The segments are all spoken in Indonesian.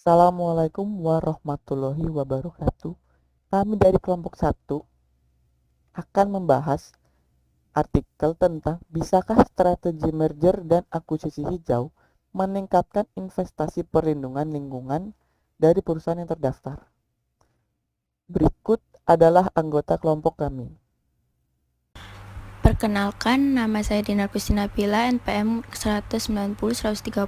Assalamualaikum warahmatullahi wabarakatuh. Kami dari kelompok satu akan membahas artikel tentang bisakah strategi merger dan akuisisi hijau meningkatkan investasi perlindungan lingkungan dari perusahaan yang terdaftar. Berikut adalah anggota kelompok kami. Perkenalkan, nama saya Dinar Pustinabila, NPM 190 130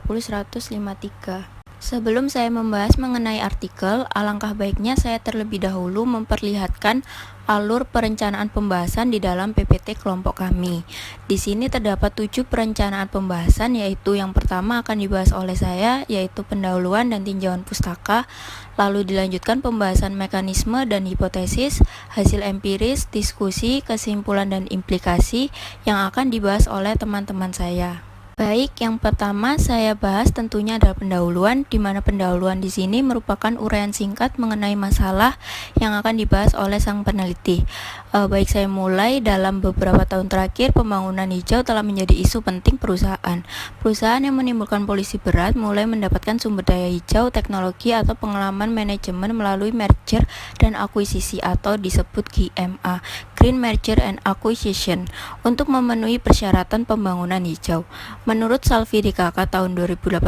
153. Sebelum saya membahas mengenai artikel, alangkah baiknya saya terlebih dahulu memperlihatkan alur perencanaan pembahasan di dalam PPT kelompok kami. Di sini terdapat 7 perencanaan pembahasan, yaitu yang pertama akan dibahas oleh saya, yaitu pendahuluan dan tinjauan pustaka, lalu dilanjutkan pembahasan mekanisme dan hipotesis, hasil empiris, diskusi, kesimpulan dan implikasi yang akan dibahas oleh teman-teman saya. Baik, yang pertama saya bahas tentunya adalah pendahuluan, di mana pendahuluan di sini merupakan uraian singkat mengenai masalah yang akan dibahas oleh sang peneliti. Baik, saya mulai. Dalam beberapa tahun terakhir, pembangunan hijau telah menjadi isu penting perusahaan. Perusahaan yang menimbulkan polusi berat mulai mendapatkan sumber daya hijau, teknologi atau pengalaman manajemen melalui merger dan akuisisi atau disebut GMA, Green Merger and Acquisition, untuk memenuhi persyaratan pembangunan hijau. Menurut Salvi DKK tahun 2018,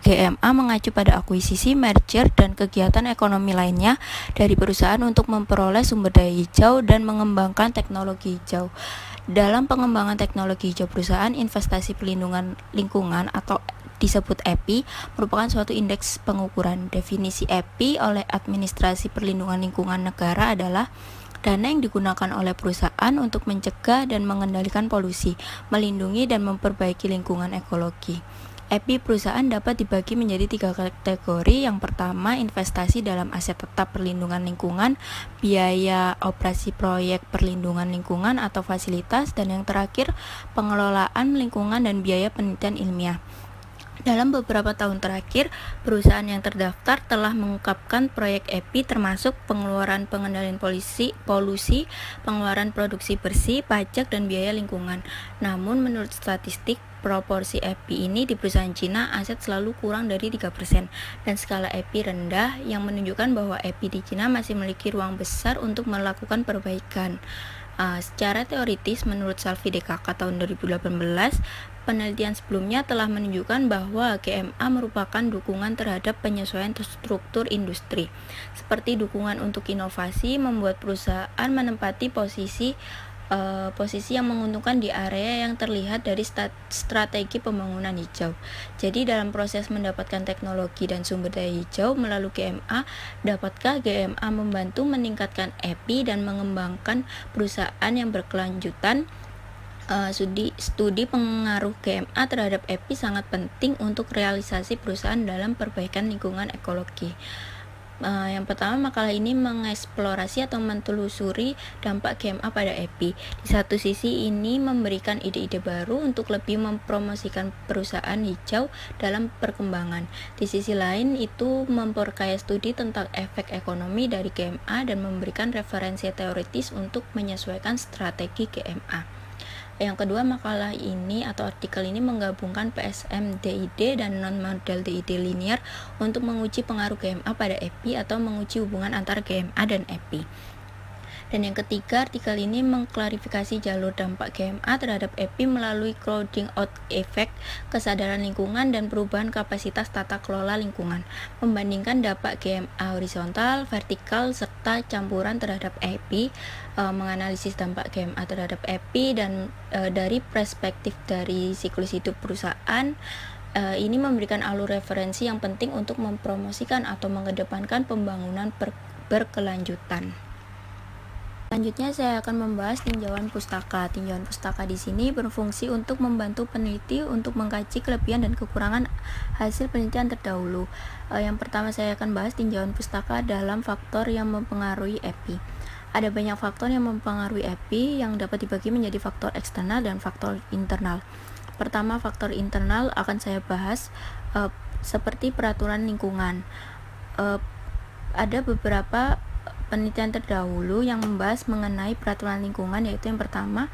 GMA mengacu pada akuisisi, merger, dan kegiatan ekonomi lainnya dari perusahaan untuk memperoleh sumber daya hijau dan mengembangkan teknologi hijau. Dalam pengembangan teknologi hijau perusahaan, investasi perlindungan lingkungan atau disebut EPI merupakan suatu indeks pengukuran. Definisi EPI oleh Administrasi Perlindungan Lingkungan Negara adalah dana yang digunakan oleh perusahaan untuk mencegah dan mengendalikan polusi, melindungi dan memperbaiki lingkungan ekologi. EPI perusahaan dapat dibagi menjadi 3 kategori. Yang pertama, investasi dalam aset tetap perlindungan lingkungan, biaya operasi proyek perlindungan lingkungan atau fasilitas, dan yang terakhir, pengelolaan lingkungan dan biaya penelitian ilmiah. Dalam beberapa tahun terakhir, perusahaan yang terdaftar telah mengungkapkan proyek EPI termasuk pengeluaran pengendalian polusi, pengeluaran produksi bersih, pajak, dan biaya lingkungan. Namun menurut statistik, proporsi EPI ini di perusahaan Cina aset selalu kurang dari 3% dan skala EPI rendah yang menunjukkan bahwa EPI di Cina masih memiliki ruang besar untuk melakukan perbaikan. Secara teoritis, menurut Salvi DKK tahun 2018, penelitian sebelumnya telah menunjukkan bahwa GMA merupakan dukungan terhadap penyesuaian struktur industri, seperti dukungan untuk inovasi, membuat perusahaan menempati posisi yang menguntungkan di area yang terlihat dari strategi pembangunan hijau. Jadi dalam proses mendapatkan teknologi dan sumber daya hijau melalui GMA, dapatkah GMA membantu meningkatkan EPI dan mengembangkan perusahaan yang berkelanjutan? Studi pengaruh GMA terhadap EPI sangat penting untuk realisasi perusahaan dalam perbaikan lingkungan ekologi. Yang pertama, makalah ini mengeksplorasi atau mentelusuri dampak GMA pada EPI. Di satu sisi, ini memberikan ide-ide baru untuk lebih mempromosikan perusahaan hijau dalam perkembangan. Di sisi lain, itu memperkaya studi tentang efek ekonomi dari GMA dan memberikan referensi teoritis untuk menyesuaikan strategi GMA. Yang kedua, makalah ini atau artikel ini menggabungkan PSM DID dan non-model DID linear untuk menguji pengaruh GMA pada EPI atau menguji hubungan antara GMA dan EPI. Dan yang ketiga, artikel ini mengklarifikasi jalur dampak GMA terhadap EPI melalui crowding out effect, kesadaran lingkungan, dan perubahan kapasitas tata kelola lingkungan, membandingkan dampak GMA horizontal, vertikal, serta campuran terhadap EPI, menganalisis dampak GMA terhadap EPI, dan dari perspektif dari siklus hidup perusahaan. Ini memberikan alur referensi yang penting untuk mempromosikan atau mengedepankan pembangunan berkelanjutan. Selanjutnya saya akan membahas tinjauan pustaka. Tinjauan pustaka di sini berfungsi untuk membantu peneliti untuk mengkaji kelebihan dan kekurangan hasil penelitian terdahulu. Yang pertama saya akan bahas tinjauan pustaka dalam faktor yang mempengaruhi EPI. Ada banyak faktor yang mempengaruhi EPI yang dapat dibagi menjadi faktor eksternal dan faktor internal. Pertama, faktor internal akan saya bahas seperti peraturan lingkungan. Ada beberapa penelitian terdahulu yang membahas mengenai peraturan lingkungan, yaitu yang pertama,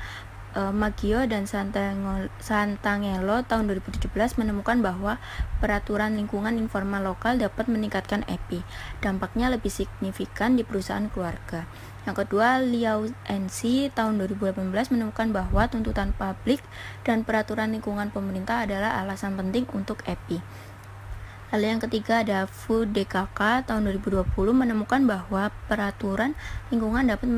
Maggio dan Santangelo tahun 2017 menemukan bahwa peraturan lingkungan informal lokal dapat meningkatkan EPI. Dampaknya lebih signifikan di perusahaan keluarga. Yang kedua, Liao NC tahun 2018 menemukan bahwa tuntutan publik dan peraturan lingkungan pemerintah adalah alasan penting untuk EPI. Lalu yang ketiga ada Fu DKK tahun 2020 menemukan bahwa peraturan lingkungan dapat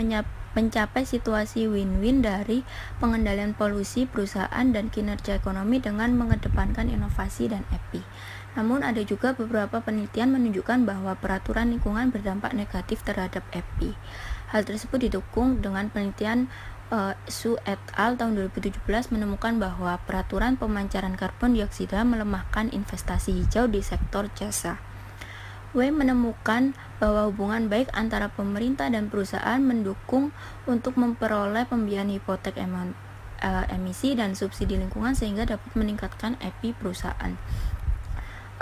mencapai situasi win-win dari pengendalian polusi perusahaan dan kinerja ekonomi dengan mengedepankan inovasi dan EPI. Namun ada juga beberapa penelitian menunjukkan bahwa peraturan lingkungan berdampak negatif terhadap EPI. Hal tersebut didukung dengan penelitian Su et al. Tahun 2017 menemukan bahwa peraturan pemancaran karbon dioksida melemahkan investasi hijau di sektor jasa. W menemukan bahwa hubungan baik antara pemerintah dan perusahaan mendukung untuk memperoleh pembiayaan hipotek emisi dan subsidi lingkungan sehingga dapat meningkatkan EPI perusahaan.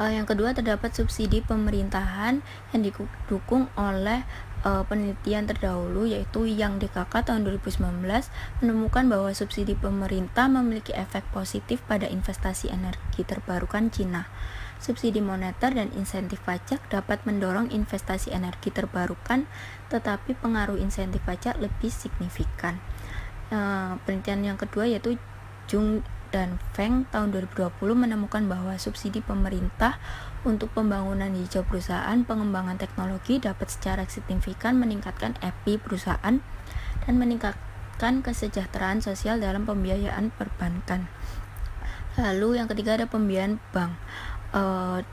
Yang kedua, terdapat subsidi pemerintahan yang didukung oleh penelitian terdahulu yaitu Yang DKK tahun 2019 menemukan bahwa subsidi pemerintah memiliki efek positif pada investasi energi terbarukan Cina. Subsidi moneter dan insentif pajak dapat mendorong investasi energi terbarukan, tetapi pengaruh insentif pajak lebih signifikan. Penelitian yang kedua yaitu Jung dan Feng tahun 2020 menemukan bahwa subsidi pemerintah untuk pembangunan hijau perusahaan pengembangan teknologi dapat secara signifikan meningkatkan EPI perusahaan dan meningkatkan kesejahteraan sosial dalam pembiayaan perbankan. Lalu yang ketiga ada pembiayaan bank,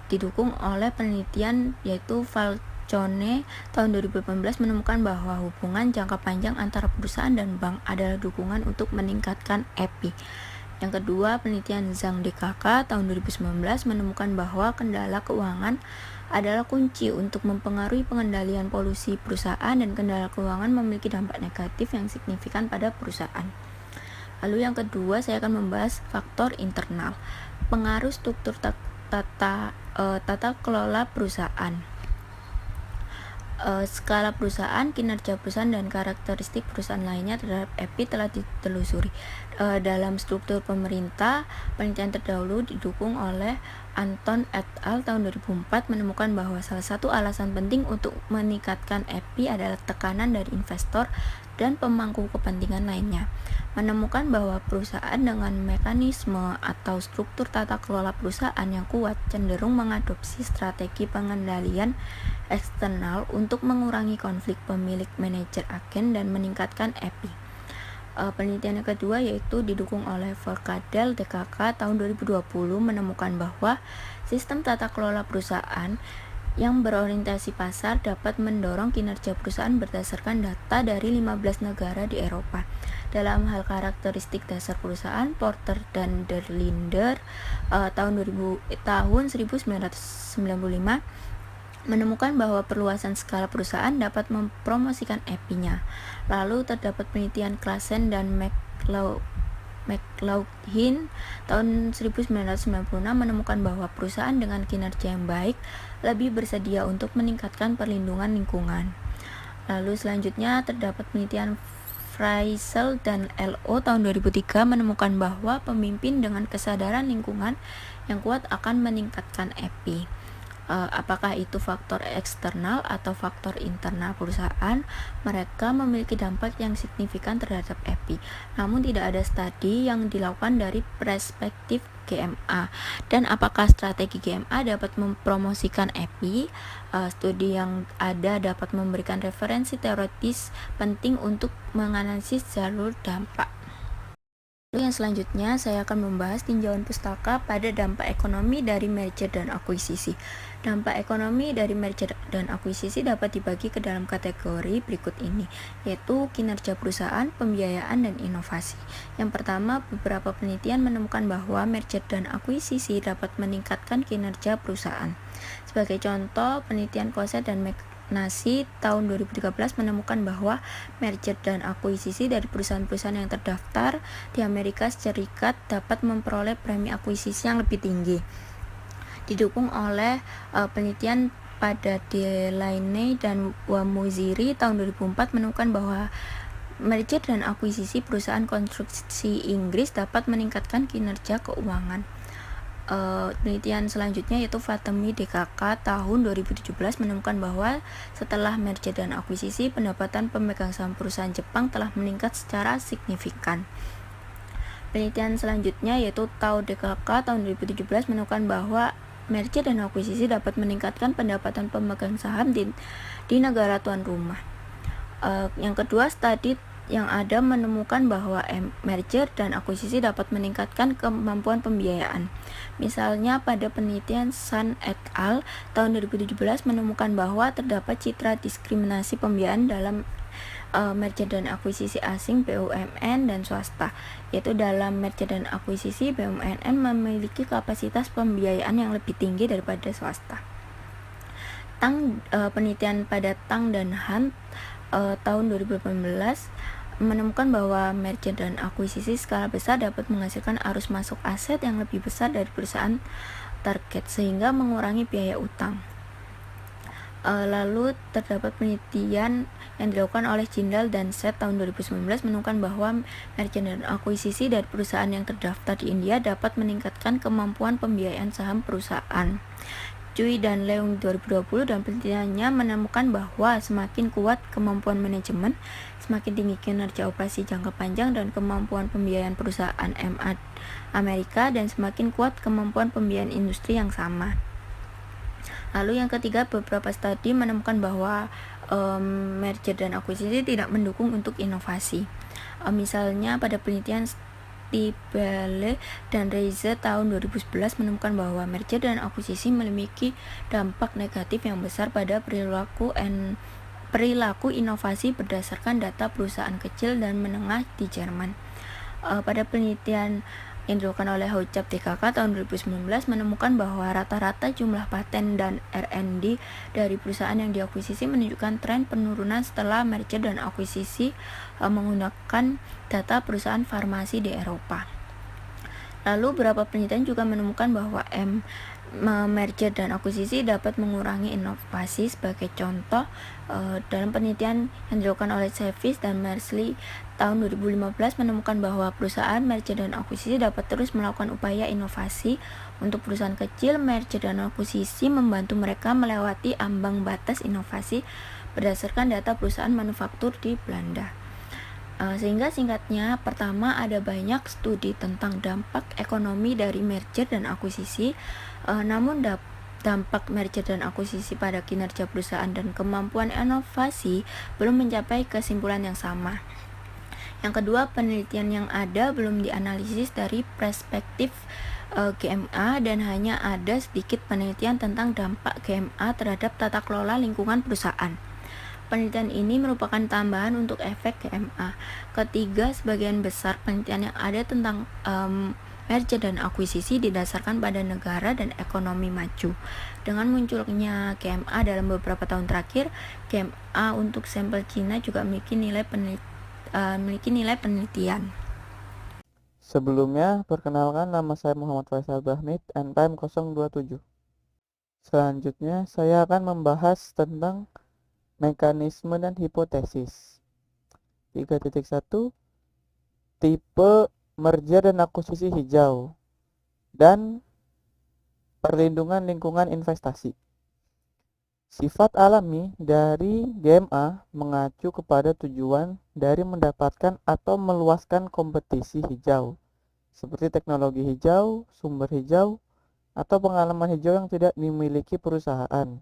didukung oleh penelitian yaitu Falcone tahun 2018 menemukan bahwa hubungan jangka panjang antara perusahaan dan bank adalah dukungan untuk meningkatkan EPI. Yang kedua, penelitian Zhang DKK tahun 2019 menemukan bahwa kendala keuangan adalah kunci untuk mempengaruhi pengendalian polusi perusahaan dan kendala keuangan memiliki dampak negatif yang signifikan pada perusahaan. Lalu yang kedua, saya akan membahas faktor internal, pengaruh struktur tata kelola perusahaan. Skala perusahaan, kinerja perusahaan, dan karakteristik perusahaan lainnya terhadap EPI telah ditelusuri. Dalam struktur pemerintah, penelitian terdahulu didukung oleh Anton et al. Tahun 2004 menemukan bahwa salah satu alasan penting untuk meningkatkan EPI adalah tekanan dari investor dan pemangku kepentingan lainnya. Menemukan bahwa perusahaan dengan mekanisme atau struktur tata kelola perusahaan yang kuat cenderung mengadopsi strategi pengendalian eksternal untuk mengurangi konflik pemilik manajer agen dan meningkatkan EPI. Penelitian yang kedua yaitu didukung oleh Forcadell DKK tahun 2020 menemukan bahwa sistem tata kelola perusahaan yang berorientasi pasar dapat mendorong kinerja perusahaan berdasarkan data dari 15 negara di Eropa. Dalam hal karakteristik dasar perusahaan, Porter dan Derlinder tahun 1995 menemukan bahwa perluasan skala perusahaan dapat mempromosikan EPI-nya. Lalu terdapat penelitian Claassen dan McLaughlin tahun 1996 menemukan bahwa perusahaan dengan kinerja yang baik lebih bersedia untuk meningkatkan perlindungan lingkungan. Lalu selanjutnya terdapat penelitian Freisel dan LO tahun 2003 menemukan bahwa pemimpin dengan kesadaran lingkungan yang kuat akan meningkatkan EPI. Apakah itu faktor eksternal atau faktor internal perusahaan, mereka memiliki dampak yang signifikan terhadap EPI. Namun tidak ada studi yang dilakukan dari perspektif GMA. Dan apakah strategi GMA dapat mempromosikan EPI? Studi yang ada dapat memberikan referensi teoritis penting untuk menganalisis jalur dampak. Lalu yang selanjutnya saya akan membahas tinjauan pustaka pada dampak ekonomi dari merger dan akuisisi. Dampak ekonomi dari merger dan akuisisi dapat dibagi ke dalam kategori berikut ini, yaitu kinerja perusahaan, pembiayaan, dan inovasi. Yang pertama, beberapa penelitian menemukan bahwa merger dan akuisisi dapat meningkatkan kinerja perusahaan. Sebagai contoh, penelitian Koset dan Nasi tahun 2013 menemukan bahwa merger dan akuisisi dari perusahaan-perusahaan yang terdaftar di Amerika Serikat dapat memperoleh premi akuisisi yang lebih tinggi. Didukung oleh penelitian pada Delaney dan Wamuziri tahun 2004 menemukan bahwa Merger dan akuisisi perusahaan konstruksi Inggris dapat meningkatkan kinerja keuangan. Penelitian selanjutnya yaitu Fatemi DKK tahun 2017 menemukan bahwa setelah merger dan akuisisi, pendapatan pemegang saham perusahaan Jepang telah meningkat secara signifikan. Penelitian selanjutnya yaitu Tao DKK tahun 2017 menemukan bahwa merger dan akuisisi dapat meningkatkan pendapatan pemegang saham di negara tuan rumah. Yang kedua, studi yang ada menemukan bahwa merger dan akuisisi dapat meningkatkan kemampuan pembiayaan. Misalnya pada penelitian Sun et al. Tahun 2017 menemukan bahwa terdapat citra diskriminasi pembiayaan dalam merger dan akuisisi asing BUMN dan swasta, yaitu dalam merger dan akuisisi BUMN memiliki kapasitas pembiayaan yang lebih tinggi daripada swasta. Penelitian pada Tang dan Han tahun 2018 menemukan bahwa merger dan akuisisi skala besar dapat menghasilkan arus masuk aset yang lebih besar dari perusahaan target sehingga mengurangi biaya utang. Lalu terdapat penelitian yang dilakukan oleh Jindal dan Seth tahun 2019 menemukan bahwa merger dan akuisisi dari perusahaan yang terdaftar di India dapat meningkatkan kemampuan pembiayaan saham perusahaan. Cui dan Leung 2020 dan penelitiannya menemukan bahwa semakin kuat kemampuan manajemen, semakin tinggi kinerja operasi jangka panjang dan kemampuan pembiayaan perusahaan MA Amerika, dan semakin kuat kemampuan pembiayaan industri yang sama. Lalu yang ketiga, beberapa studi menemukan bahwa merger dan akuisisi tidak mendukung untuk inovasi. Misalnya pada penelitian Stibale dan Reize tahun 2011 menemukan bahwa merger dan akuisisi memiliki dampak negatif yang besar pada perilaku inovasi berdasarkan data perusahaan kecil dan menengah di Jerman. Pada penelitian yang dilakukan oleh Hocap DKK tahun 2019 menemukan bahwa rata-rata jumlah paten dan R&D dari perusahaan yang diakuisisi menunjukkan tren penurunan setelah merger dan akuisisi menggunakan data perusahaan farmasi di Eropa. Lalu beberapa penelitian juga menemukan bahwa merger dan akuisisi dapat mengurangi inovasi. Sebagai contoh, dalam penelitian yang dilakukan oleh Sevis dan Mersley tahun 2015 menemukan bahwa perusahaan merger dan akuisisi dapat terus melakukan upaya inovasi. Untuk perusahaan kecil, merger dan akuisisi membantu mereka melewati ambang batas inovasi berdasarkan data perusahaan manufaktur di Belanda. Sehingga singkatnya, pertama, ada banyak studi tentang dampak ekonomi dari merger dan akuisisi, namun dampak merger dan akuisisi pada kinerja perusahaan dan kemampuan inovasi belum mencapai kesimpulan yang sama. Yang kedua, penelitian yang ada belum dianalisis dari perspektif GMA dan hanya ada sedikit penelitian tentang dampak GMA terhadap tata kelola lingkungan perusahaan. Penelitian ini merupakan tambahan untuk efek GMA. Ketiga, sebagian besar penelitian yang ada tentang merger dan akuisisi didasarkan pada negara dan ekonomi maju. Dengan munculnya GMA dalam beberapa tahun terakhir, GMA untuk sampel Cina juga memiliki nilai penelitian. Sebelumnya, perkenalkan, nama saya Muhammad Faisal Bahmid, NPM 027. Selanjutnya, saya akan membahas tentang mekanisme dan hipotesis. 3.1 Tipe merger dan akuisisi hijau dan perlindungan lingkungan investasi. Sifat alami dari GMA mengacu kepada tujuan dari mendapatkan atau meluaskan kompetisi hijau, seperti teknologi hijau, sumber hijau, atau pengalaman hijau yang tidak dimiliki perusahaan.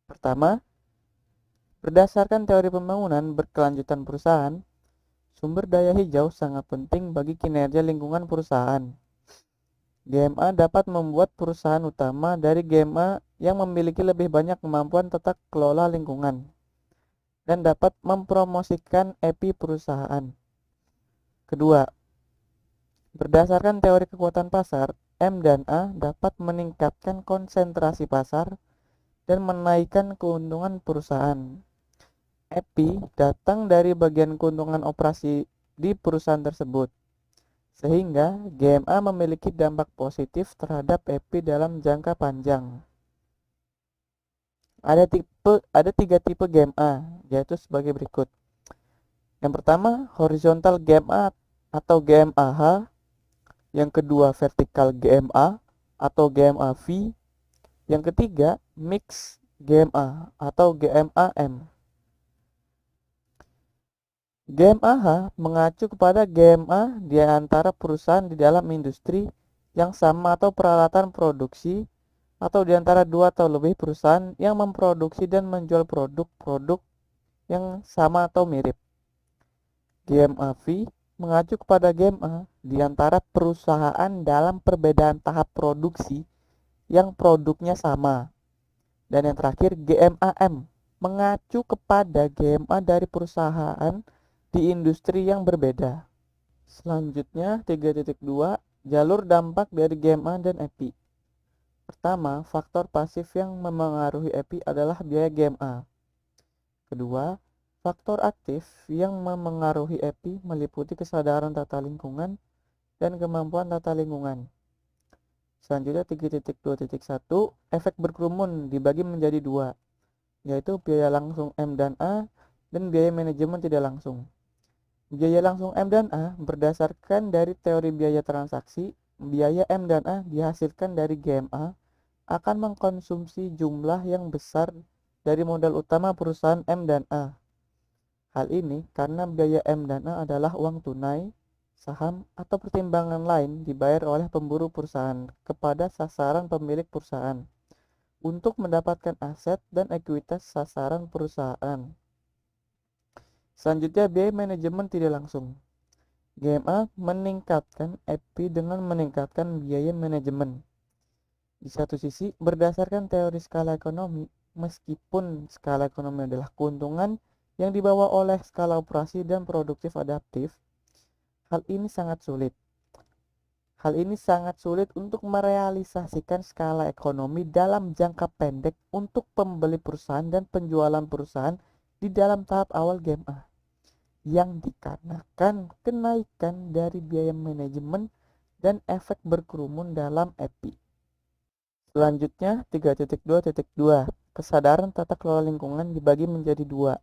Pertama, berdasarkan teori pembangunan berkelanjutan perusahaan, sumber daya hijau sangat penting bagi kinerja lingkungan perusahaan. GMA dapat membuat perusahaan utama dari GMA yang memiliki lebih banyak kemampuan tata kelola lingkungan dan dapat mempromosikan EPI perusahaan. Kedua, berdasarkan teori kekuatan pasar, M dan A dapat meningkatkan konsentrasi pasar dan menaikkan keuntungan perusahaan. EPI datang dari bagian keuntungan operasi di perusahaan tersebut, sehingga GMA memiliki dampak positif terhadap EPI dalam jangka panjang. Ada 3 tipe GMA, yaitu sebagai berikut. Yang pertama, horizontal GMA atau GMAH. Yang kedua, vertikal GMA atau GMAV. Yang ketiga, mix GMA atau GMAM. GMAH mengacu kepada GMA di antara perusahaan di dalam industri yang sama atau peralatan produksi, atau di antara dua atau lebih perusahaan yang memproduksi dan menjual produk-produk yang sama atau mirip. GMAV mengacu kepada GMA di antara perusahaan dalam perbedaan tahap produksi yang produknya sama. Dan yang terakhir, GMAM mengacu kepada GMA dari perusahaan di industri yang berbeda. Selanjutnya 3.2, jalur dampak dari GMA dan EPI. Pertama, faktor pasif yang memengaruhi EPI adalah biaya GMA. Kedua, faktor aktif yang memengaruhi EPI meliputi kesadaran tata lingkungan dan kemampuan tata lingkungan. Selanjutnya 3.2.1, efek berkerumun dibagi menjadi dua, yaitu biaya langsung M dan A dan biaya manajemen tidak langsung. Biaya langsung M dan A berdasarkan dari teori biaya transaksi. Biaya M dan A dihasilkan dari GMA akan mengkonsumsi jumlah yang besar dari modal utama perusahaan M dan A. Hal ini karena biaya M dan A adalah uang tunai, saham, atau pertimbangan lain dibayar oleh pemburu perusahaan kepada sasaran pemilik perusahaan untuk mendapatkan aset dan ekuitas sasaran perusahaan. Selanjutnya, biaya manajemen tidak langsung. GMA meningkatkan EPI dengan meningkatkan biaya manajemen. Di satu sisi, berdasarkan teori skala ekonomi, meskipun skala ekonomi adalah keuntungan yang dibawa oleh skala operasi dan produktif adaptif, hal ini sangat sulit. Hal ini sangat sulit untuk merealisasikan skala ekonomi dalam jangka pendek untuk pembeli perusahaan dan penjualan perusahaan di dalam tahap awal GMA, yang dikarenakan kenaikan dari biaya manajemen dan efek berkerumun dalam EPI. Selanjutnya 3.2.2, kesadaran tata kelola lingkungan dibagi menjadi dua,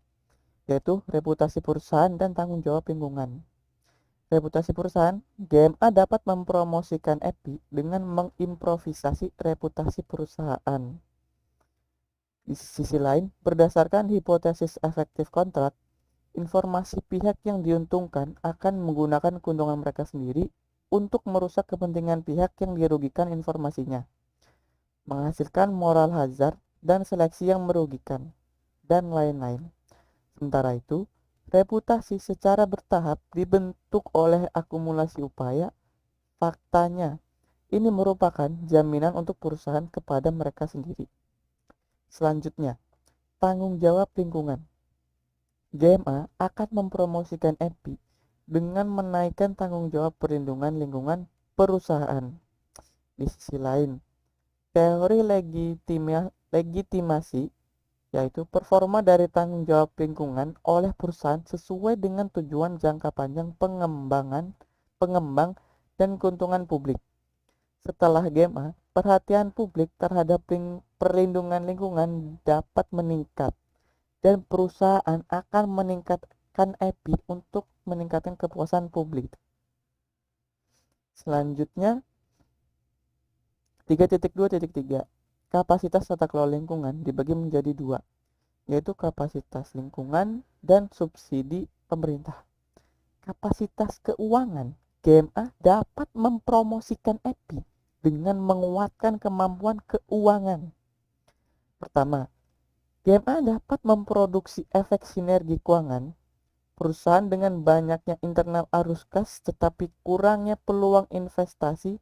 yaitu reputasi perusahaan dan tanggung jawab lingkungan. Reputasi perusahaan, GMA dapat mempromosikan EPI dengan mengimprovisasi reputasi perusahaan. Di sisi lain, berdasarkan hipotesis efektif kontrak, informasi pihak yang diuntungkan akan menggunakan keuntungan mereka sendiri untuk merusak kepentingan pihak yang dirugikan informasinya, menghasilkan moral hazard dan seleksi yang merugikan, dan lain-lain. Sementara itu, reputasi secara bertahap dibentuk oleh akumulasi upaya. Faktanya, ini merupakan jaminan untuk perusahaan kepada mereka sendiri. Selanjutnya, tanggung jawab lingkungan. GMA akan mempromosikan EPI dengan menaikkan tanggung jawab perlindungan lingkungan perusahaan. Di sisi lain, teori legitimasi, yaitu performa dari tanggung jawab lingkungan oleh perusahaan sesuai dengan tujuan jangka panjang pengembang dan keuntungan publik. Setelah GMA, perhatian publik terhadap perlindungan lingkungan dapat meningkat dan perusahaan akan meningkatkan EPI untuk meningkatkan kepuasan publik. Selanjutnya 3.2.3, kapasitas tata kelola lingkungan dibagi menjadi dua, yaitu kapasitas lingkungan dan subsidi pemerintah. Kapasitas keuangan, GMA dapat mempromosikan EPI dengan menguatkan kemampuan keuangan. Pertama, GMA dapat memproduksi efek sinergi keuangan. Perusahaan dengan banyaknya internal arus kas tetapi kurangnya peluang investasi,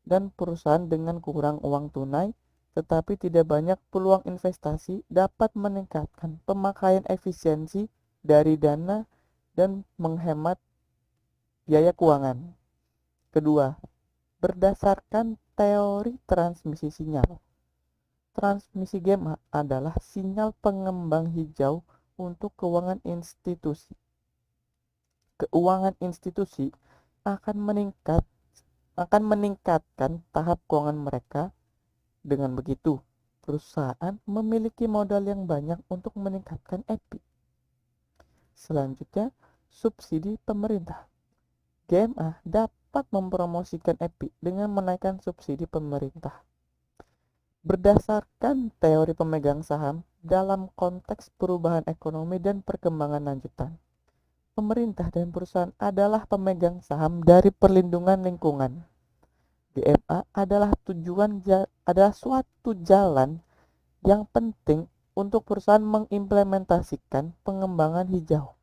dan perusahaan dengan kurang uang tunai tetapi tidak banyak peluang investasi dapat meningkatkan pemakaian efisiensi dari dana dan menghemat biaya keuangan. Kedua, berdasarkan teori transmisi sinyal. Transmisi GMA adalah sinyal pengembang hijau untuk keuangan institusi. Keuangan institusi akan meningkatkan tahap keuangan mereka. Dengan begitu, perusahaan memiliki modal yang banyak untuk meningkatkan EPI. Selanjutnya, subsidi pemerintah. GMA dapat mempromosikan EPI dengan menaikkan subsidi pemerintah. Berdasarkan teori pemegang saham dalam konteks perubahan ekonomi dan perkembangan lanjutan, pemerintah dan perusahaan adalah pemegang saham dari perlindungan lingkungan. GMA adalah suatu jalan yang penting untuk perusahaan mengimplementasikan pengembangan hijau,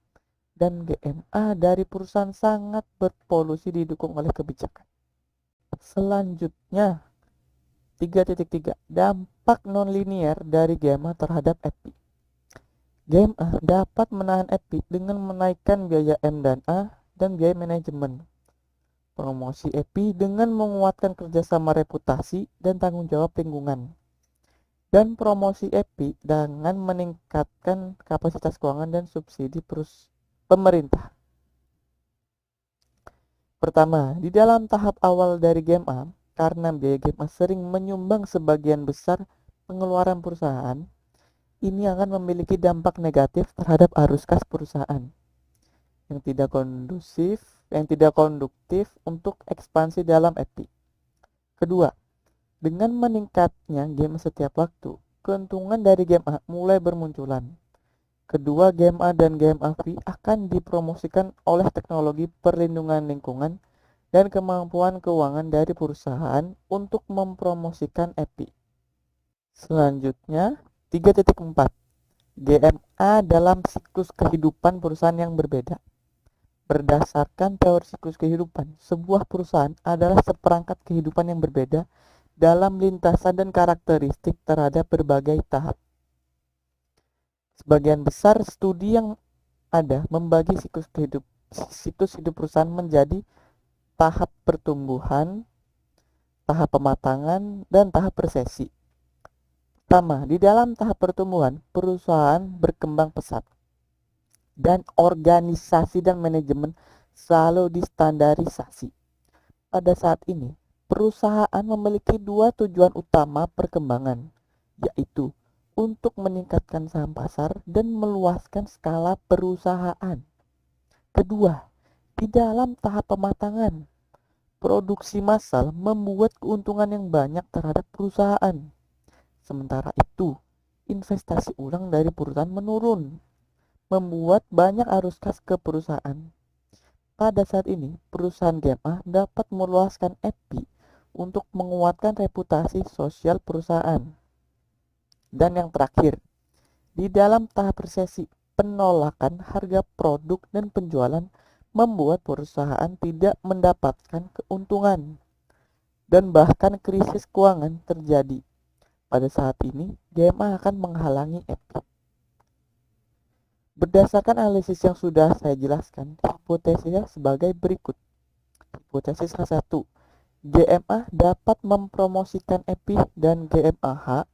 dan GMA dari perusahaan sangat berpolusi didukung oleh kebijakan. Selanjutnya, 3.3 dampak nonlinier dari GMA terhadap EPI. GMA dapat menahan EPI dengan menaikkan biaya M dan A dan biaya manajemen. Promosi EPI dengan menguatkan kerjasama reputasi dan tanggung jawab lingkungan. Dan promosi EPI dengan meningkatkan kapasitas keuangan dan subsidi pemerintah. Pertama, di dalam tahap awal dari GMA, karena biaya GMA sering menyumbang sebagian besar pengeluaran perusahaan, ini akan memiliki dampak negatif terhadap arus kas perusahaan yang tidak konduktif untuk ekspansi dalam EPI. Kedua, dengan meningkatnya GMA setiap waktu, keuntungan dari GMA mulai bermunculan. Kedua, GMA dan GMA-V akan dipromosikan oleh teknologi perlindungan lingkungan dan kemampuan keuangan dari perusahaan untuk mempromosikan EPI. Selanjutnya, 3.4 GMA dalam siklus kehidupan perusahaan yang berbeda. Berdasarkan teori siklus kehidupan, sebuah perusahaan adalah seperangkat kehidupan yang berbeda dalam lintasan dan karakteristik terhadap berbagai tahap. Sebagian besar studi yang ada membagi siklus hidup perusahaan menjadi tahap pertumbuhan, tahap pematangan, dan tahap resesi. Pertama, di dalam tahap pertumbuhan, perusahaan berkembang pesat dan organisasi dan manajemen selalu distandarisasi. Pada saat ini, perusahaan memiliki dua tujuan utama perkembangan, yaitu untuk meningkatkan saham pasar dan meluaskan skala perusahaan. Kedua, di dalam tahap pematangan, produksi massal membuat keuntungan yang banyak terhadap perusahaan. Sementara itu, investasi ulang dari perusahaan menurun, membuat banyak arus kas ke perusahaan. Pada saat ini, perusahaan GMA dapat meluaskan EPI untuk menguatkan reputasi sosial perusahaan. Dan yang terakhir, di dalam tahap resesi, penolakan harga produk dan penjualan membuat perusahaan tidak mendapatkan keuntungan dan bahkan krisis keuangan terjadi. Pada saat ini, GMA akan menghalangi EPI. Berdasarkan analisis yang sudah saya jelaskan, hipotesisnya sebagai berikut. Hipotesis H1, GMA dapat mempromosikan EPI dan GMAH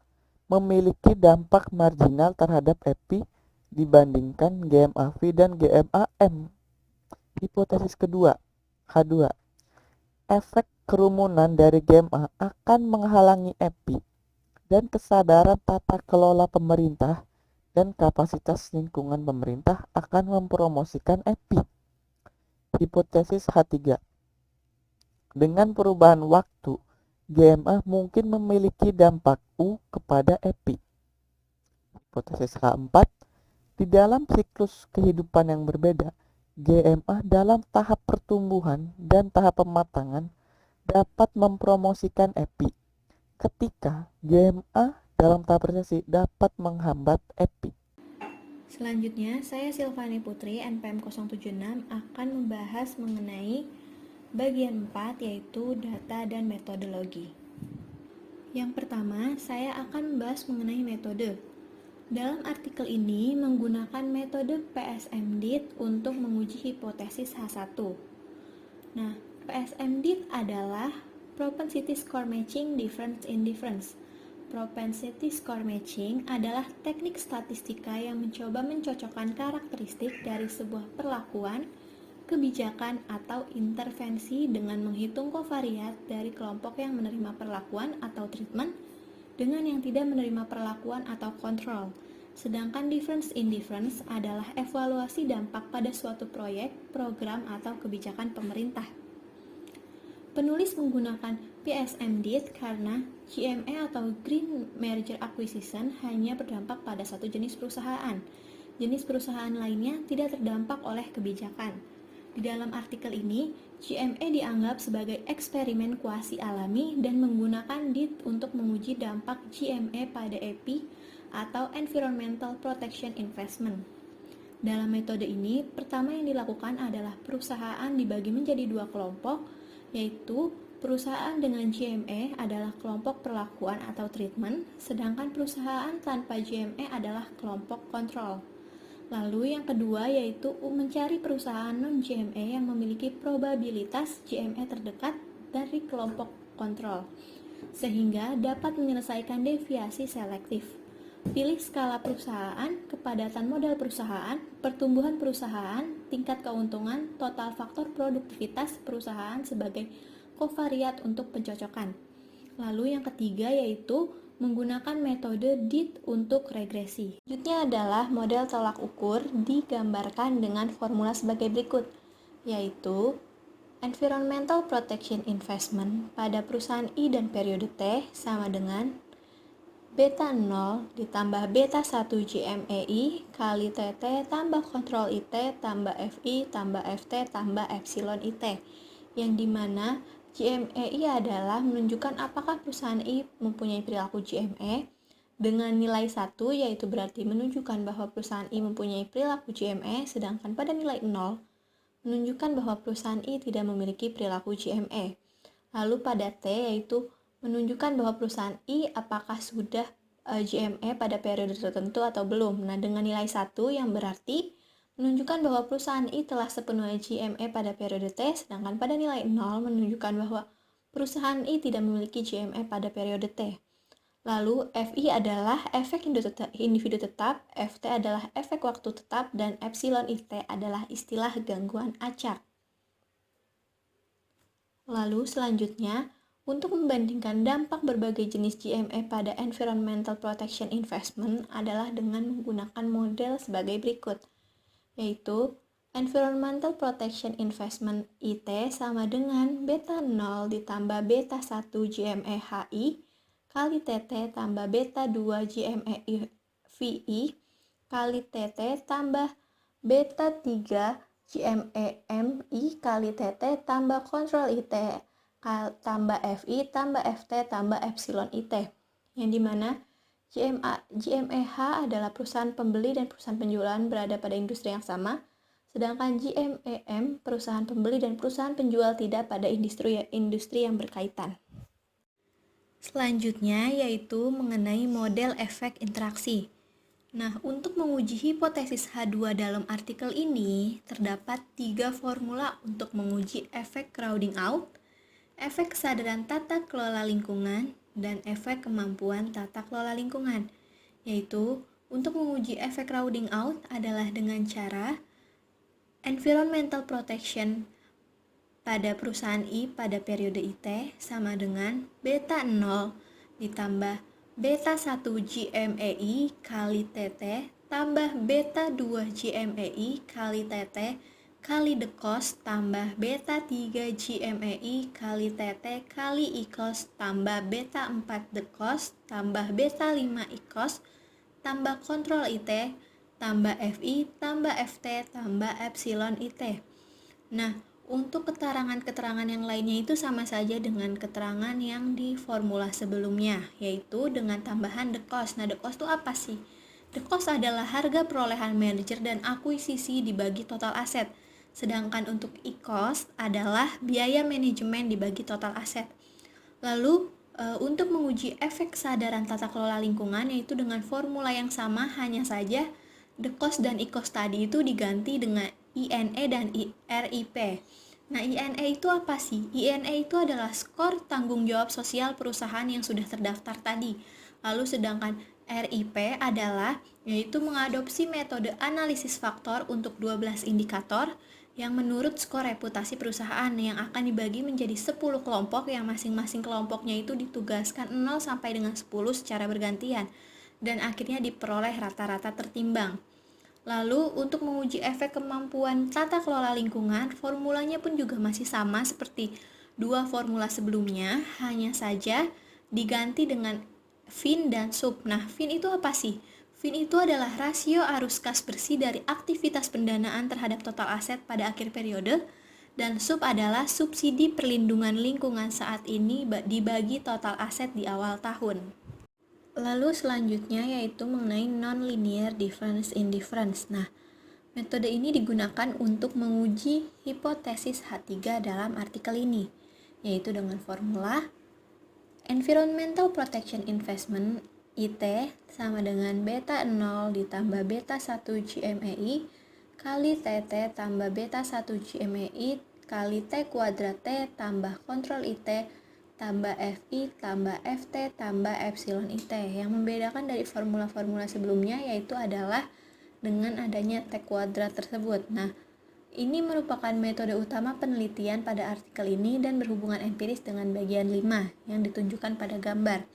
memiliki dampak marginal terhadap EPI dibandingkan GMAV dan GMAM. Hipotesis kedua, H2, efek kerumunan dari GMA akan menghalangi EPI dan kesadaran tata kelola pemerintah dan kapasitas lingkungan pemerintah akan mempromosikan EPI. Hipotesis H3, dengan perubahan waktu, GMA mungkin memiliki dampak U kepada EPI. Hipotesis H4, di dalam siklus kehidupan yang berbeda, GMA dalam tahap pertumbuhan dan tahap pematangan dapat mempromosikan EPI, ketika GMA dalam tahap resesi dapat menghambat EPI. Selanjutnya, saya Silvani Putri, NPM 076 akan membahas mengenai bagian 4, yaitu data dan metodologi. Yang pertama, saya akan membahas mengenai metode. Dalam artikel ini menggunakan metode PSMDIT untuk menguji hipotesis H1. Nah, PSMDIT adalah Propensity Score Matching Difference in Difference. Propensity Score Matching adalah teknik statistika yang mencoba mencocokkan karakteristik dari sebuah perlakuan, kebijakan, atau intervensi dengan menghitung kovariat dari kelompok yang menerima perlakuan atau treatment dengan yang tidak menerima perlakuan atau kontrol, Sedangkan difference indifference adalah evaluasi dampak pada suatu proyek, program, atau kebijakan pemerintah. Penulis menggunakan PSMDIT karena GMA atau Green Merger Acquisition hanya berdampak pada satu jenis perusahaan. Jenis perusahaan lainnya tidak terdampak oleh kebijakan. Di dalam artikel ini, GMA dianggap sebagai eksperimen kuasi alami dan menggunakan DIT untuk menguji dampak GMA pada EPI atau Environmental Protection Investment. Dalam metode ini, pertama yang dilakukan adalah perusahaan dibagi menjadi dua kelompok, yaitu perusahaan dengan GMA adalah kelompok perlakuan atau treatment, sedangkan perusahaan tanpa GMA adalah kelompok kontrol. Lalu yang kedua yaitu mencari perusahaan non-GMA yang memiliki probabilitas GMA terdekat dari kelompok kontrol, sehingga dapat menyelesaikan deviasi selektif. Pilih skala perusahaan, kepadatan modal perusahaan, pertumbuhan perusahaan, tingkat keuntungan, total faktor produktivitas perusahaan sebagai kovariat untuk pencocokan. Lalu yang ketiga yaitu menggunakan metode DIT untuk regresi. Selanjutnya adalah model tolak ukur digambarkan dengan formula sebagai berikut, yaitu Environmental Protection Investment pada perusahaan I dan periode T sama dengan beta 0 ditambah beta 1 GMEI kali TT tambah kontrol IT tambah FI tambah FT tambah epsilon IT, yang dimana GMEI adalah menunjukkan apakah perusahaan I mempunyai perilaku GME dengan nilai 1, yaitu berarti menunjukkan bahwa perusahaan I mempunyai perilaku GME, sedangkan pada nilai 0 menunjukkan bahwa perusahaan I tidak memiliki perilaku GME. Lalu pada T yaitu menunjukkan bahwa perusahaan I apakah sudah GME pada periode tertentu atau belum. Nah, dengan nilai 1 yang berarti menunjukkan bahwa perusahaan I telah sepenuhnya GME pada periode T, sedangkan pada nilai 0 menunjukkan bahwa perusahaan I tidak memiliki GME pada periode T. Lalu FI adalah efek individu tetap, FT adalah efek waktu tetap, dan epsilon IT adalah istilah gangguan acak. Lalu selanjutnya, untuk membandingkan dampak berbagai jenis GME pada Environmental Protection Investment adalah dengan menggunakan model sebagai berikut, yaitu Environmental Protection Investment IT sama dengan beta 0 ditambah beta 1 GME-HI kali TT tambah beta 2 GME-VI kali TT tambah beta 3 GME-MI kali TT tambah kontrol IT tambah FI tambah FT tambah epsilon IT, yang dimana GMEH adalah perusahaan pembeli dan perusahaan penjualan berada pada industri yang sama, sedangkan GMEM perusahaan pembeli dan perusahaan penjual tidak pada industri yang berkaitan. Selanjutnya yaitu mengenai model efek interaksi. Nah, untuk menguji hipotesis H2 dalam artikel ini, terdapat 3 formula untuk menguji efek crowding out, efek kesadaran tata kelola lingkungan, dan efek kemampuan tata kelola lingkungan, yaitu untuk menguji efek crowding out adalah dengan cara environmental protection pada perusahaan I pada periode IT sama dengan beta 0 ditambah beta 1 GMEI kali TT tambah beta 2 GMEI kali TT kali the cost tambah beta 3 GMEI kali TT kali I-cost tambah beta 4 the cost tambah beta 5 I-cost tambah kontrol IT tambah FI tambah FT tambah epsilon IT. Nah, untuk keterangan-keterangan yang lainnya itu sama saja dengan keterangan yang di formula sebelumnya, yaitu dengan tambahan the cost. Nah, the cost itu apa sih? The cost adalah harga perolehan merger dan akuisisi dibagi total aset. Sedangkan untuk I-cost adalah biaya manajemen dibagi total aset. Lalu untuk menguji efek kesadaran tata kelola lingkungan yaitu dengan formula yang sama, hanya saja the cost dan I-cost tadi itu diganti dengan INE dan RIP. Nah, INE itu apa sih? INE itu adalah skor tanggung jawab sosial perusahaan yang sudah terdaftar tadi. Lalu sedangkan RIP adalah yaitu mengadopsi metode analisis faktor untuk 12 indikator yang menurut skor reputasi perusahaan yang akan dibagi menjadi 10 kelompok yang masing-masing kelompoknya itu ditugaskan 0 sampai dengan 10 secara bergantian. dan akhirnya diperoleh rata-rata tertimbang. Lalu untuk menguji efek kemampuan tata kelola lingkungan, formulanya pun juga masih sama seperti dua formula sebelumnya, hanya saja diganti dengan Fin dan Sub. Nah, Fin itu apa sih? Fin itu adalah rasio arus kas bersih dari aktivitas pendanaan terhadap total aset pada akhir periode, dan Sub adalah subsidi perlindungan lingkungan saat ini dibagi total aset di awal tahun. Lalu selanjutnya yaitu mengenai non-linear difference in difference. Nah, metode ini digunakan untuk menguji hipotesis H3 dalam artikel ini, yaitu dengan formula Environmental Protection Investment IT sama dengan beta 0 ditambah beta 1 GMEI kali TT tambah beta 1 GMEI kali T kuadrat T tambah kontrol IT tambah FI tambah FT tambah epsilon IT. Yang membedakan dari formula-formula sebelumnya yaitu adalah dengan adanya T kuadrat tersebut. Nah, ini merupakan metode utama penelitian pada artikel ini dan berhubungan empiris dengan bagian 5 yang ditunjukkan pada gambar.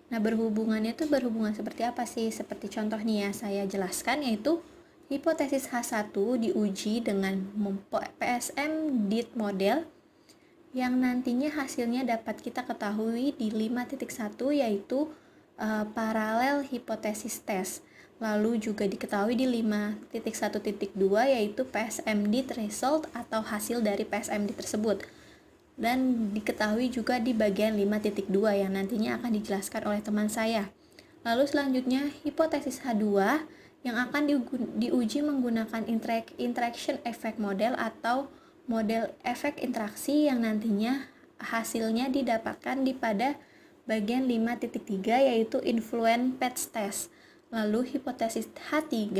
Nah, berhubungannya itu berhubungan seperti apa sih? Seperti contoh nih ya, saya jelaskan yaitu hipotesis H1 diuji dengan PSM DIT model yang nantinya hasilnya dapat kita ketahui di 5.1 yaitu paralel hipotesis tes. Lalu juga diketahui di 5.1.2 yaitu PSMD threshold atau hasil dari PSMD tersebut. Dan diketahui juga di bagian 5.2 yang nantinya akan dijelaskan oleh teman saya. Lalu selanjutnya hipotesis H2 yang akan diuji menggunakan interaction effect model atau model efek interaksi yang nantinya hasilnya didapatkan di pada bagian 5.3 yaitu influence patch test. Lalu hipotesis H3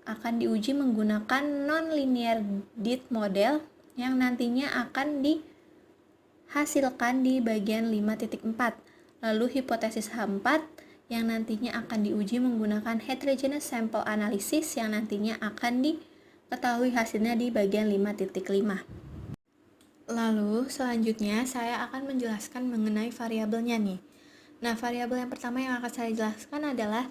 akan diuji menggunakan non-linear DIT model yang nantinya akan dihasilkan di bagian 5.4. Lalu hipotesis H4 yang nantinya akan diuji menggunakan heterogeneous sample analysis yang nantinya akan diketahui hasilnya di bagian 5.5. Lalu selanjutnya saya akan menjelaskan mengenai variabelnya nih. Nah, variabel yang pertama yang akan saya jelaskan adalah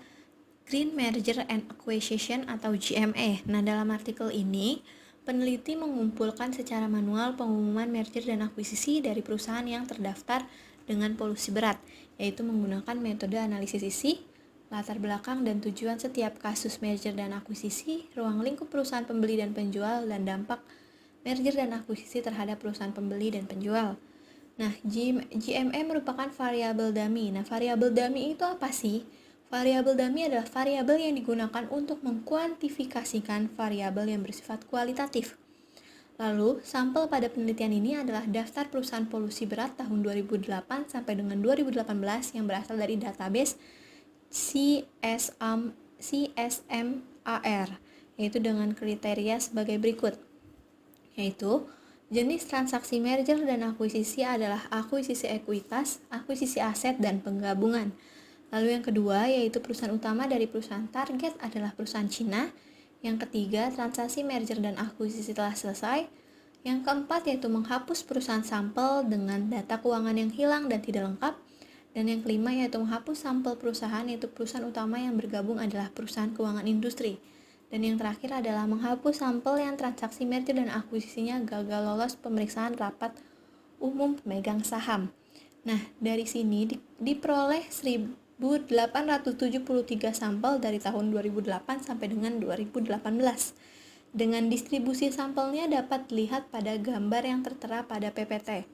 Green Merger and Acquisition atau GMA. Nah, dalam artikel ini, peneliti mengumpulkan secara manual pengumuman merger dan akuisisi dari perusahaan yang terdaftar dengan polusi berat, yaitu menggunakan metode analisis isi, latar belakang dan tujuan setiap kasus merger dan akuisisi, ruang lingkup perusahaan pembeli dan penjual, dan dampak merger dan akuisisi terhadap perusahaan pembeli dan penjual. Nah, GMA merupakan variabel dummy. Nah, variabel dummy itu apa sih? Variabel dummy adalah variabel yang digunakan untuk mengkuantifikasikan variabel yang bersifat kualitatif. Lalu, sampel pada penelitian ini adalah daftar perusahaan polusi berat tahun 2008 sampai dengan 2018 yang berasal dari database CSMAR, yaitu dengan kriteria sebagai berikut, yaitu jenis transaksi merger dan akuisisi adalah akuisisi ekuitas, akuisisi aset, dan penggabungan. Lalu yang kedua yaitu perusahaan utama dari perusahaan target adalah perusahaan Cina. Yang ketiga, transaksi merger dan akuisisi telah selesai. Yang keempat yaitu menghapus perusahaan sampel dengan data keuangan yang hilang dan tidak lengkap. Dan yang kelima yaitu menghapus sampel perusahaan yaitu perusahaan utama yang bergabung adalah perusahaan keuangan industri. Dan yang terakhir adalah menghapus sampel yang transaksi merger dan akuisisinya gagal lolos pemeriksaan rapat umum pemegang saham. Nah, dari sini diperoleh 1.873 sampel dari tahun 2008 sampai dengan 2018. Dengan distribusi sampelnya dapat dilihat pada gambar yang tertera pada PPT.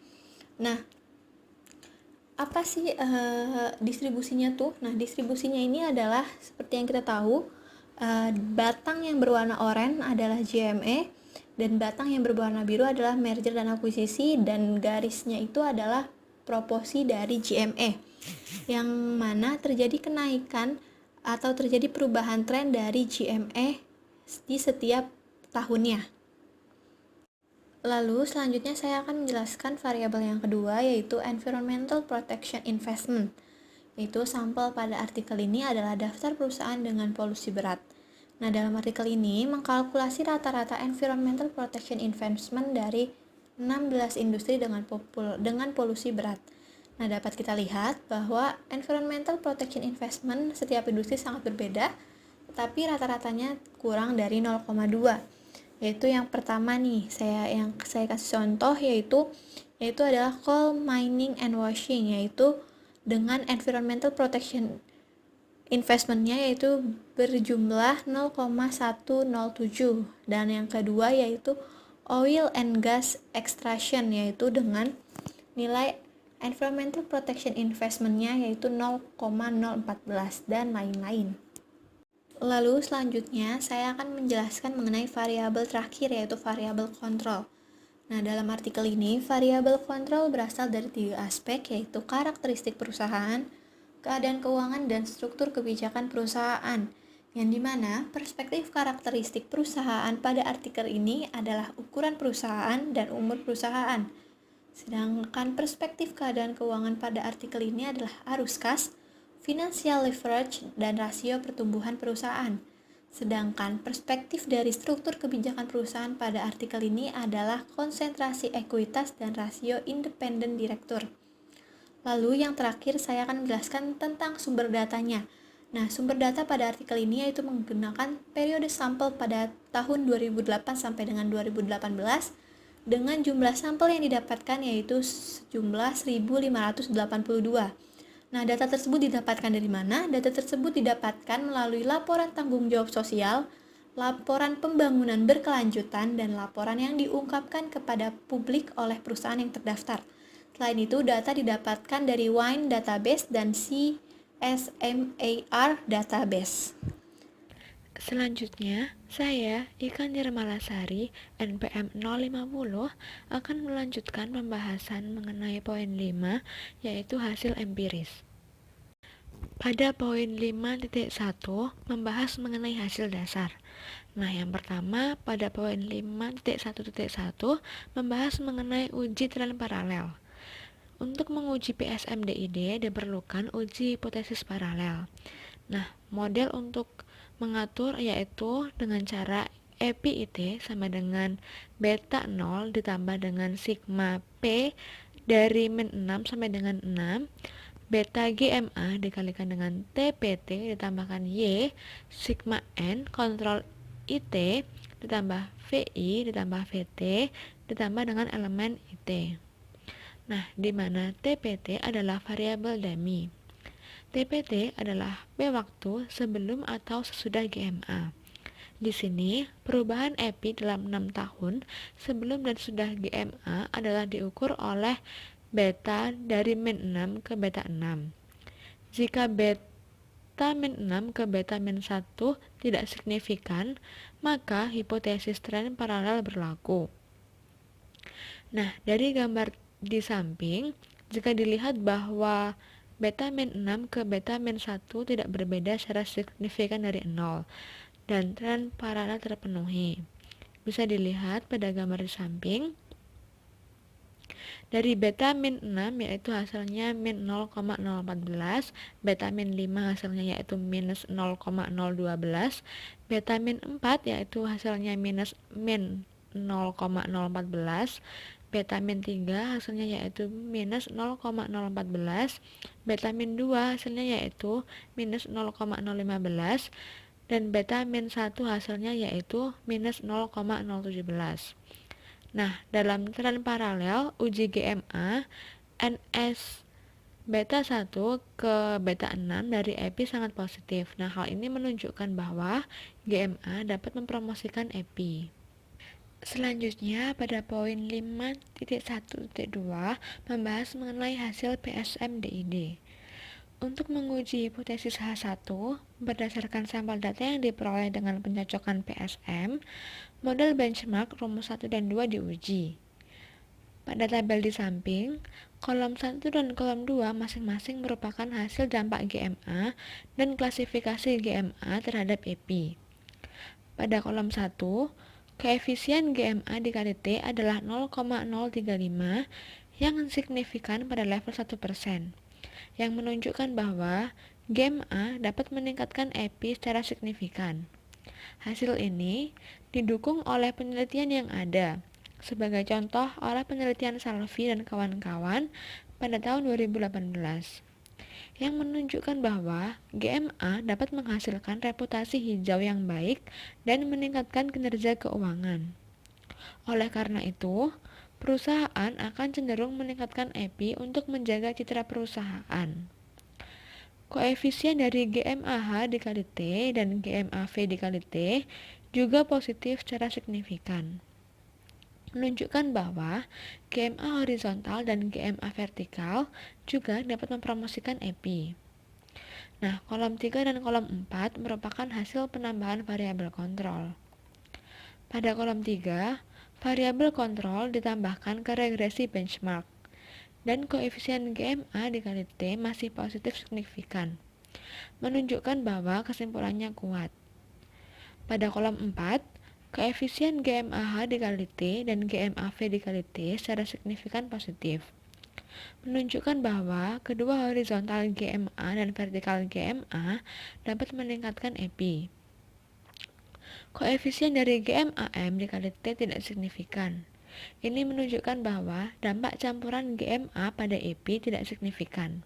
Nah, apa sih distribusinya tuh? Nah, distribusinya ini adalah seperti yang kita tahu, batang yang berwarna oranye adalah GMA dan batang yang berwarna biru adalah merger dan akuisisi, dan garisnya itu adalah proporsi dari GMA, yang mana terjadi kenaikan atau terjadi perubahan tren dari GMA di setiap tahunnya. Lalu selanjutnya saya akan menjelaskan variabel yang kedua yaitu Environmental Protection Investment, yaitu sampel pada artikel ini adalah daftar perusahaan dengan polusi berat. Nah, dalam artikel ini mengkalkulasi rata-rata Environmental Protection Investment dari 16 industri dengan polusi berat. Nah, dapat kita lihat bahwa environmental protection investment setiap industri sangat berbeda, tetapi rata-ratanya kurang dari 0,2. Yaitu yang pertama nih, yang saya kasih contoh yaitu adalah coal mining and washing, yaitu dengan environmental protection investmentnya yaitu berjumlah 0,107, dan yang kedua yaitu oil and gas extraction, yaitu dengan nilai environmental protection investmentnya yaitu 0,014 dan lain-lain. Lalu selanjutnya saya akan menjelaskan mengenai variabel terakhir, yaitu variabel kontrol. Nah, dalam artikel ini variabel kontrol berasal dari 3 aspek, yaitu karakteristik perusahaan, keadaan keuangan, dan struktur kebijakan perusahaan, yang dimana perspektif karakteristik perusahaan pada artikel ini adalah ukuran perusahaan dan umur perusahaan. Sedangkan perspektif keadaan keuangan pada artikel ini adalah arus kas, financial leverage, dan rasio pertumbuhan perusahaan. Sedangkan perspektif dari struktur kebijakan perusahaan pada artikel ini adalah konsentrasi ekuitas dan rasio independen direktur. Lalu yang terakhir saya akan menjelaskan tentang sumber datanya. Nah, sumber data pada artikel ini yaitu menggunakan periode sampel pada tahun 2008 sampai dengan 2018 dengan jumlah sampel yang didapatkan yaitu sejumlah 1.582. Nah, data tersebut didapatkan dari mana? Data tersebut didapatkan melalui laporan tanggung jawab sosial, laporan pembangunan berkelanjutan, dan laporan yang diungkapkan kepada publik oleh perusahaan yang terdaftar. Selain itu, data didapatkan dari Wine Database dan CSMAR Database. Selanjutnya, saya, Ika Nirmalasari, NPM 050, akan melanjutkan pembahasan mengenai poin 5, yaitu hasil empiris. Pada poin 5.1, membahas mengenai hasil dasar. Nah, yang pertama, pada poin 5.1.1, membahas mengenai uji tren paralel. Untuk menguji PSMDID diperlukan uji hipotesis paralel. Nah, model untuk mengatur yaitu dengan cara EPIT sama dengan beta 0 ditambah dengan sigma P dari min 6 sampai dengan 6, beta GMA dikalikan dengan TPT ditambahkan Y, sigma N kontrol IT ditambah VI ditambah VT ditambah dengan elemen IT. Nah, di mana TPT adalah variabel dummy. TPT adalah P waktu sebelum atau sesudah GMA. Di sini, perubahan EPI dalam 6 tahun sebelum dan sudah GMA adalah diukur oleh beta dari min 6 ke beta 6. Jika beta min 6 ke beta min 1 tidak signifikan, maka hipotesis tren paralel berlaku. Nah, dari gambar di samping, jika dilihat bahwa beta min 6 ke beta min 1 tidak berbeda secara signifikan dari 0 dan tren paralel terpenuhi. Bisa dilihat pada gambar di samping. Dari beta min 6 yaitu hasilnya min 0,014, beta min 5 hasilnya yaitu minus 0,012, beta min 4 yaitu hasilnya minus min 0,014, beta min 3 hasilnya yaitu minus 0,014, beta min 2 hasilnya yaitu minus 0,015, dan beta min 1 hasilnya yaitu minus 0,017. Nah, dalam tren paralel uji GMA, NS beta 1 ke beta 6 dari EPI sangat positif. Nah, hal ini menunjukkan bahwa GMA dapat mempromosikan EPI. Selanjutnya, pada poin 5.1.2 membahas mengenai hasil PSMDID. Untuk menguji hipotesis H1 berdasarkan sampel data yang diperoleh dengan pencocokan PSM, model benchmark rumus 1 dan 2 diuji. Pada tabel di samping, kolom 1 dan kolom 2 masing-masing merupakan hasil dampak GMA dan klasifikasi GMA terhadap EPI. Pada kolom 1, koefisien GMA dikali T adalah 0,035 yang signifikan pada level 1%, yang menunjukkan bahwa GMA dapat meningkatkan EPI secara signifikan. Hasil ini didukung oleh penelitian yang ada. Sebagai contoh oleh penelitian Salvi dan kawan-kawan pada tahun 2018 yang menunjukkan bahwa GMA dapat menghasilkan reputasi hijau yang baik dan meningkatkan kinerja keuangan. Oleh karena itu, perusahaan akan cenderung meningkatkan EPI untuk menjaga citra perusahaan. Koefisien dari GMAH dikali T dan GMAV dikali T juga positif secara signifikan, menunjukkan bahwa GMA horizontal dan GMA vertikal juga dapat mempromosikan EPI. Nah, kolom 3 dan kolom 4 merupakan hasil penambahan variabel kontrol. Pada kolom 3, variabel kontrol ditambahkan ke regresi benchmark, dan koefisien GMA dikali T masih positif signifikan, menunjukkan bahwa kesimpulannya kuat. Pada kolom 4, koefisien GMAH dikali T dan GMAV dikali T secara signifikan positif, menunjukkan bahwa kedua horizontal GMA dan vertikal GMA dapat meningkatkan EPI. Koefisien dari GMAM dikali T tidak signifikan. Ini menunjukkan bahwa dampak campuran GMA pada EPI tidak signifikan.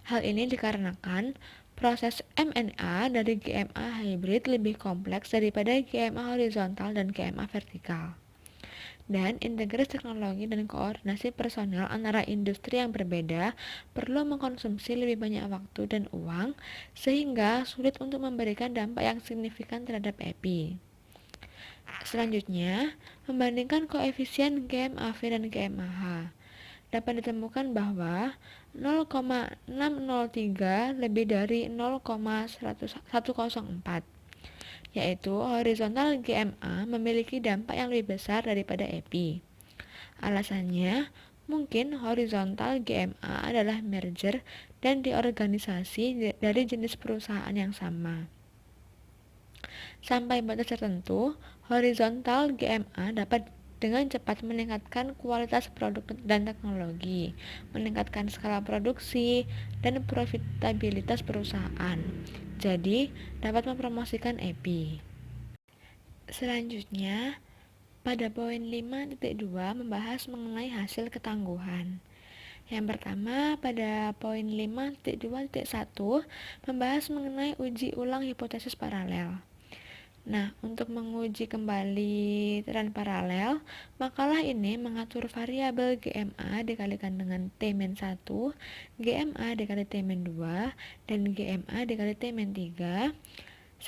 Hal ini dikarenakan proses MNA dari GMA hybrid lebih kompleks daripada GMA horizontal dan GMA vertikal. Dan integrasi teknologi dan koordinasi personel antara industri yang berbeda perlu mengkonsumsi lebih banyak waktu dan uang, sehingga sulit untuk memberikan dampak yang signifikan terhadap EPI. Selanjutnya, membandingkan koefisien GMAV dan GMAH. Dapat ditemukan bahwa 0,603 lebih dari 0,104, yaitu horizontal GMA memiliki dampak yang lebih besar daripada EPI. Alasannya, mungkin horizontal GMA adalah merger dan reorganisasi dari jenis perusahaan yang sama. Sampai batas tertentu, horizontal GMA dapat dengan cepat meningkatkan kualitas produk dan teknologi, meningkatkan skala produksi, dan profitabilitas perusahaan. Jadi, dapat mempromosikan EPI. Selanjutnya, pada poin 5.2 membahas mengenai hasil ketangguhan. Yang pertama, pada poin 5.2.1 membahas mengenai uji ulang hipotesis paralel. Nah, untuk menguji kembali tren paralel, makalah ini mengatur variabel GMA dikalikan dengan T-1, GMA dikali T-2, dan GMA dikali T-3, 1, 2,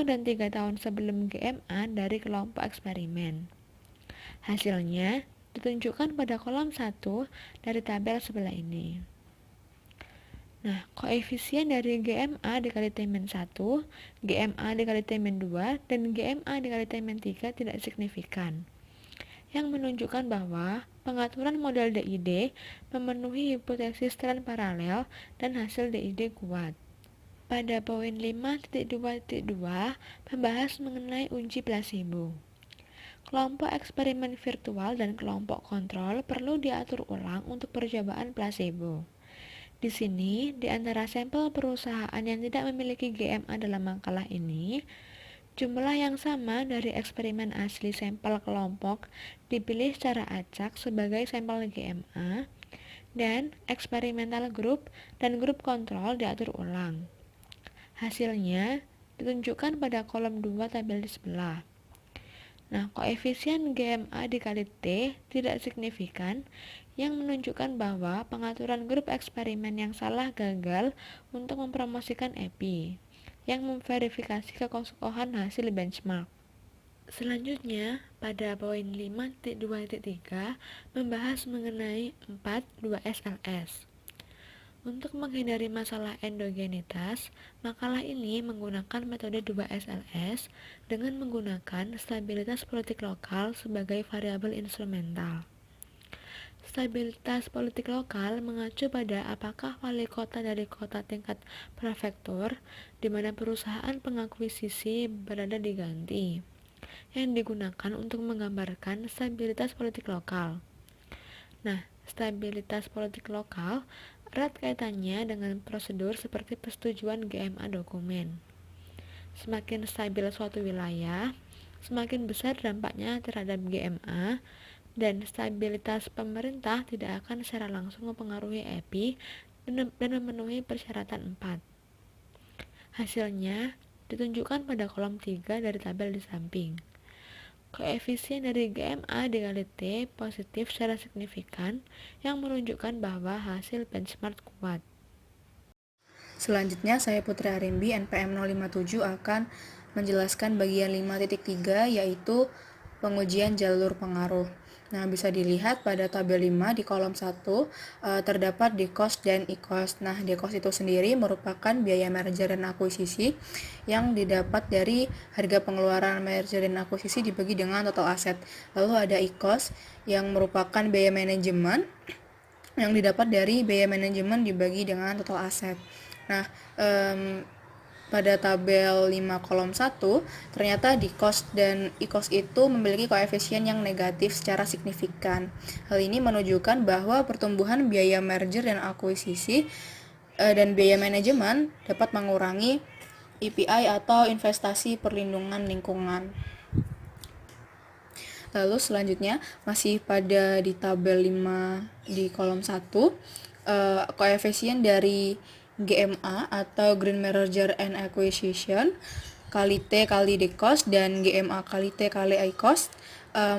dan 3 tahun sebelum GMA dari kelompok eksperimen. Hasilnya ditunjukkan pada kolom 1 dari tabel sebelah ini. Nah, koefisien dari GMA dikali T-1, GMA dikali T-2, dan GMA dikali T-3 tidak signifikan, yang menunjukkan bahwa pengaturan model DID memenuhi hipotesis tren paralel dan hasil DID kuat. Pada poin 5.2.2 membahas mengenai uji plasebo. Kelompok eksperimen virtual dan kelompok kontrol perlu diatur ulang untuk percobaan plasebo. Di sini, di antara sampel perusahaan yang tidak memiliki GMA dalam makalah ini, jumlah yang sama dari eksperimen asli sampel kelompok dipilih secara acak sebagai sampel GMA, dan eksperimental group dan grup kontrol diatur ulang. Hasilnya ditunjukkan pada kolom 2 tabel di sebelah. Nah, koefisien GMA dikali T tidak signifikan, yang menunjukkan bahwa pengaturan grup eksperimen yang salah gagal untuk mempromosikan EPI, yang memverifikasi kekokohan hasil benchmark. Selanjutnya, pada poin 5.2.3 membahas mengenai 4.2 SLS. Untuk menghindari masalah endogenitas, makalah ini menggunakan metode 2 SLS dengan menggunakan stabilitas politik lokal sebagai variabel instrumental. Stabilitas politik lokal mengacu pada apakah wali kota dari kota tingkat prefektur di mana perusahaan pengakuisisi berada diganti, yang digunakan untuk menggambarkan stabilitas politik lokal. Nah, stabilitas politik lokal erat kaitannya dengan prosedur seperti persetujuan GMA dokumen. Semakin stabil suatu wilayah, semakin besar dampaknya terhadap GMA, dan stabilitas pemerintah tidak akan secara langsung mempengaruhi EPI dan memenuhi persyaratan 4. Hasilnya ditunjukkan pada kolom 3 dari tabel di samping. Koefisien dari GMA dikali T positif secara signifikan yang menunjukkan bahwa hasil benchmark kuat. Selanjutnya, saya Putri Arimbi, NPM 057 akan menjelaskan bagian 5.3 yaitu pengujian jalur pengaruh. Nah, bisa dilihat pada tabel 5 di kolom 1 terdapat DCOST dan ICOST. Nah, DCOST itu sendiri merupakan biaya merger dan akuisisi yang didapat dari harga pengeluaran merger dan akuisisi dibagi dengan total aset. Lalu ada ICOST yang merupakan biaya manajemen yang didapat dari biaya manajemen dibagi dengan total aset. Nah, pada tabel 5 kolom 1, ternyata DCOST dan ICOST itu memiliki koefisien yang negatif secara signifikan. Hal ini menunjukkan bahwa pertumbuhan biaya merger dan akuisisi dan biaya manajemen dapat mengurangi EPI atau investasi perlindungan lingkungan. Lalu selanjutnya, masih pada di tabel 5 di kolom 1, koefisien dari GMA atau Green Merger and Acquisition kali T kali DCOST dan GMA kali T kali ICOST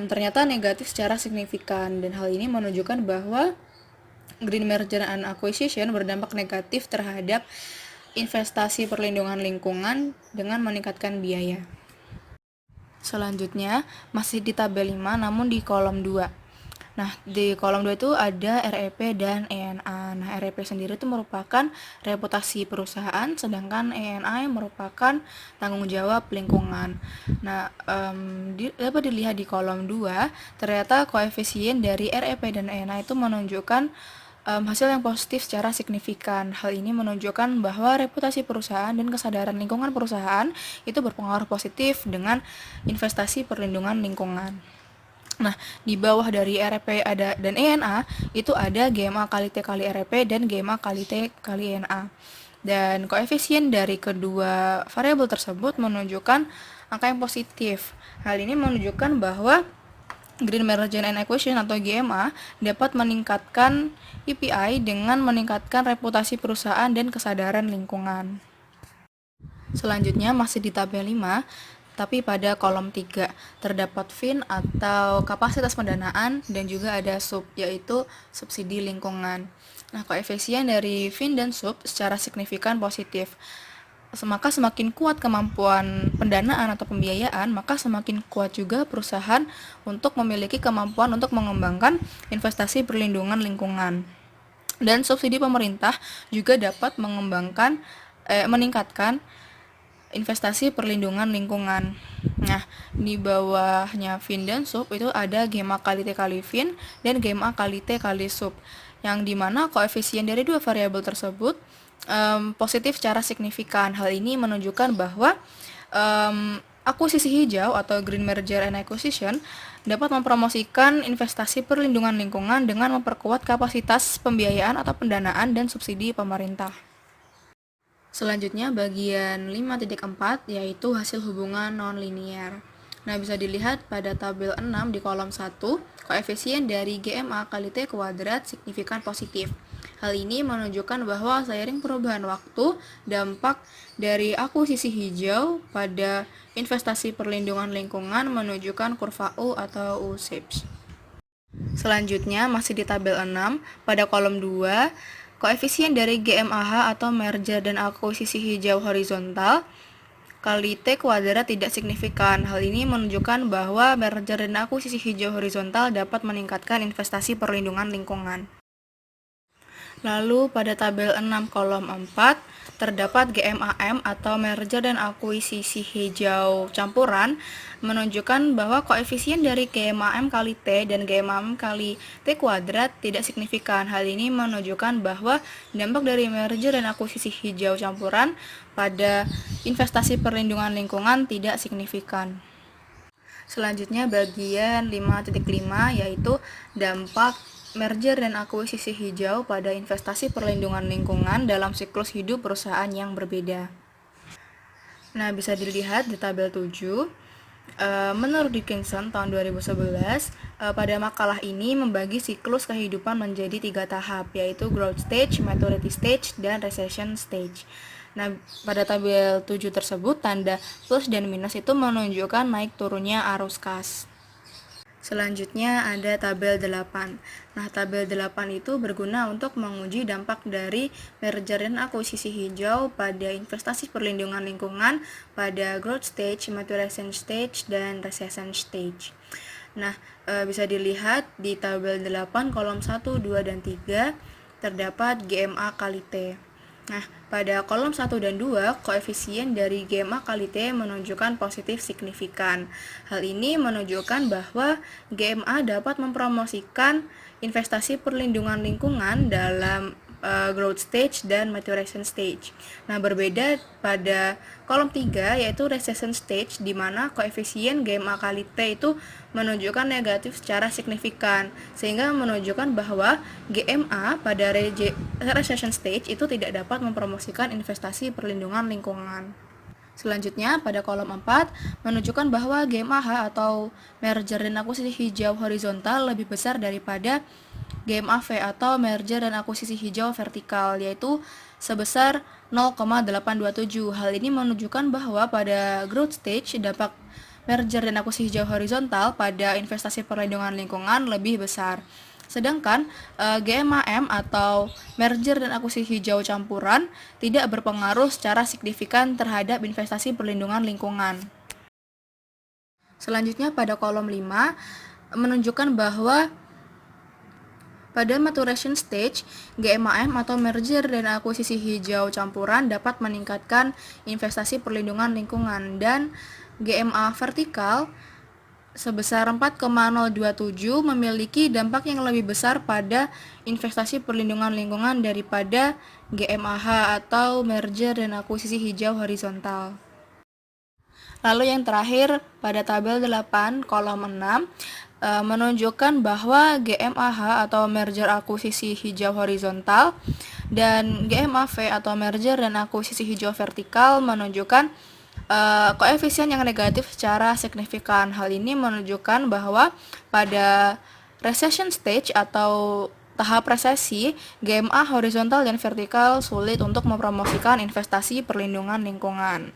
ternyata negatif secara signifikan, dan hal ini menunjukkan bahwa Green Merger and Acquisition berdampak negatif terhadap investasi perlindungan lingkungan dengan meningkatkan biaya. Selanjutnya, masih di tabel 5 namun di kolom 2. Nah, di kolom 2 itu ada REP dan ENA. Nah, REP sendiri itu merupakan reputasi perusahaan, sedangkan ENA merupakan tanggung jawab lingkungan. Nah, dapat dilihat di kolom 2, ternyata koefisien dari REP dan ENA itu menunjukkan hasil yang positif secara signifikan. Hal ini menunjukkan bahwa reputasi perusahaan dan kesadaran lingkungan perusahaan itu berpengaruh positif dengan investasi perlindungan lingkungan. Nah, di bawah dari REP ada dan ENA itu ada GMA kali T kali REP dan GMA kali T kali ENA. Dan koefisien dari kedua variabel tersebut menunjukkan angka yang positif. Hal ini menunjukkan bahwa Green Merger and Acquisition atau GMA dapat meningkatkan EPI dengan meningkatkan reputasi perusahaan dan kesadaran lingkungan. Selanjutnya masih di tabel 5, tapi pada kolom 3 terdapat FIN atau kapasitas pendanaan dan juga ada SUP yaitu subsidi lingkungan. Nah, koefisien dari FIN dan SUP secara signifikan positif. Maka semakin kuat kemampuan pendanaan atau pembiayaan, maka semakin kuat juga perusahaan untuk memiliki kemampuan untuk mengembangkan investasi perlindungan lingkungan. Dan subsidi pemerintah juga dapat meningkatkan investasi perlindungan lingkungan. Nah, di bawahnya FIN dan SUP itu ada GMA kali T kali FIN dan GMA kali T kali SUP, yang dimana koefisien dari dua variabel tersebut positif secara signifikan. Hal ini menunjukkan bahwa akuisisi hijau atau Green Merger and Acquisition dapat mempromosikan investasi perlindungan lingkungan dengan memperkuat kapasitas pembiayaan atau pendanaan dan subsidi pemerintah. Selanjutnya bagian 5.4 yaitu hasil hubungan non-linear. Nah, bisa dilihat pada tabel 6 di kolom 1, koefisien dari GMA kali T kuadrat signifikan positif. Hal ini menunjukkan bahwa seiring perubahan waktu, dampak dari akuisisi hijau pada investasi perlindungan lingkungan menunjukkan kurva U atau U-shapes. Selanjutnya masih di tabel 6, pada kolom 2, koefisien dari GMAH atau merger dan akuisisi hijau horizontal kali T kuadrat tidak signifikan. Hal ini menunjukkan bahwa merger dan akuisisi hijau horizontal dapat meningkatkan investasi perlindungan lingkungan. Lalu pada tabel 6 kolom 4 terdapat GMAM atau merger dan akuisisi hijau campuran menunjukkan bahwa koefisien dari GMAM kali T dan GMAM kali T kuadrat tidak signifikan. Hal ini menunjukkan bahwa dampak dari merger dan akuisisi hijau campuran pada investasi perlindungan lingkungan tidak signifikan. Selanjutnya bagian 5.5 yaitu dampak merger dan akuisisi hijau pada investasi perlindungan lingkungan dalam siklus hidup perusahaan yang berbeda. Nah, bisa dilihat di tabel 7. Menurut Dickinson tahun 2011, pada makalah ini membagi siklus kehidupan menjadi 3 tahap, yaitu growth stage, maturity stage, dan recession stage. Nah, pada tabel 7 tersebut, tanda plus dan minus itu menunjukkan naik turunnya arus kas. Selanjutnya ada tabel 8. Nah, tabel 8 itu berguna untuk menguji dampak dari merger dan akuisisi hijau pada investasi perlindungan lingkungan pada growth stage, maturation stage, dan recession stage. Nah, bisa dilihat di tabel 8 kolom 1, 2, dan 3 terdapat GMA kali T. Nah, pada kolom 1 dan 2, koefisien dari GMA kali T menunjukkan positif signifikan. Hal ini menunjukkan bahwa GMA dapat mempromosikan investasi perlindungan lingkungan dalam growth stage dan maturation stage. Nah, berbeda pada kolom 3 yaitu recession stage, di mana koefisien GMA kali T itu menunjukkan negatif secara signifikan, sehingga menunjukkan bahwa GMA pada recession stage itu tidak dapat mempromosikan investasi perlindungan lingkungan. Selanjutnya, pada kolom 4 menunjukkan bahwa GMAH atau merger dan akuisisi hijau horizontal lebih besar daripada GMAV atau merger dan akuisisi hijau vertikal, yaitu sebesar 0,827. Hal ini menunjukkan bahwa pada growth stage dampak merger dan akuisisi hijau horizontal pada investasi perlindungan lingkungan lebih besar. Sedangkan GMAM atau merger dan akuisisi hijau campuran tidak berpengaruh secara signifikan terhadap investasi perlindungan lingkungan. Selanjutnya pada kolom 5 menunjukkan bahwa pada maturation stage, GMAM atau merger dan akuisisi hijau campuran dapat meningkatkan investasi perlindungan lingkungan, dan GMA vertikal sebesar 4,027 memiliki dampak yang lebih besar pada investasi perlindungan lingkungan daripada GMAH atau merger dan akuisisi hijau horizontal. Lalu yang terakhir pada tabel 8 kolom 6 menunjukkan bahwa GMAH atau merger akuisisi hijau horizontal dan GMAV atau merger dan akuisisi hijau vertikal menunjukkan koefisien yang negatif secara signifikan. Hal ini menunjukkan bahwa pada recession stage atau tahap resesi, GMA horizontal dan vertikal sulit untuk mempromosikan investasi perlindungan lingkungan.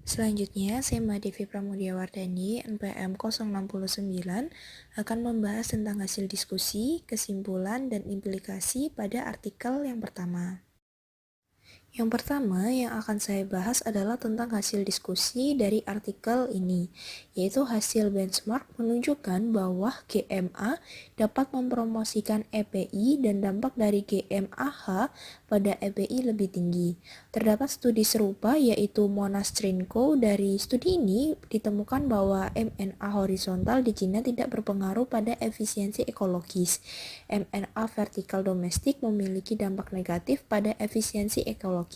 Selanjutnya, saya Mbak Devi Pramudiawardhani, NPM 069, akan membahas tentang hasil diskusi, kesimpulan, dan implikasi pada artikel yang pertama. Yang pertama yang akan saya bahas adalah tentang hasil diskusi dari artikel ini, yaitu hasil benchmark menunjukkan bahwa GMA dapat mempromosikan EPI dan dampak dari GMAH pada EPI lebih tinggi. Terdapat studi serupa yaitu Monastrenko. Dari studi ini ditemukan bahwa MNA horizontal di Cina tidak berpengaruh pada efisiensi ekologis. MNA vertikal domestik memiliki dampak negatif pada efisiensi ekologis.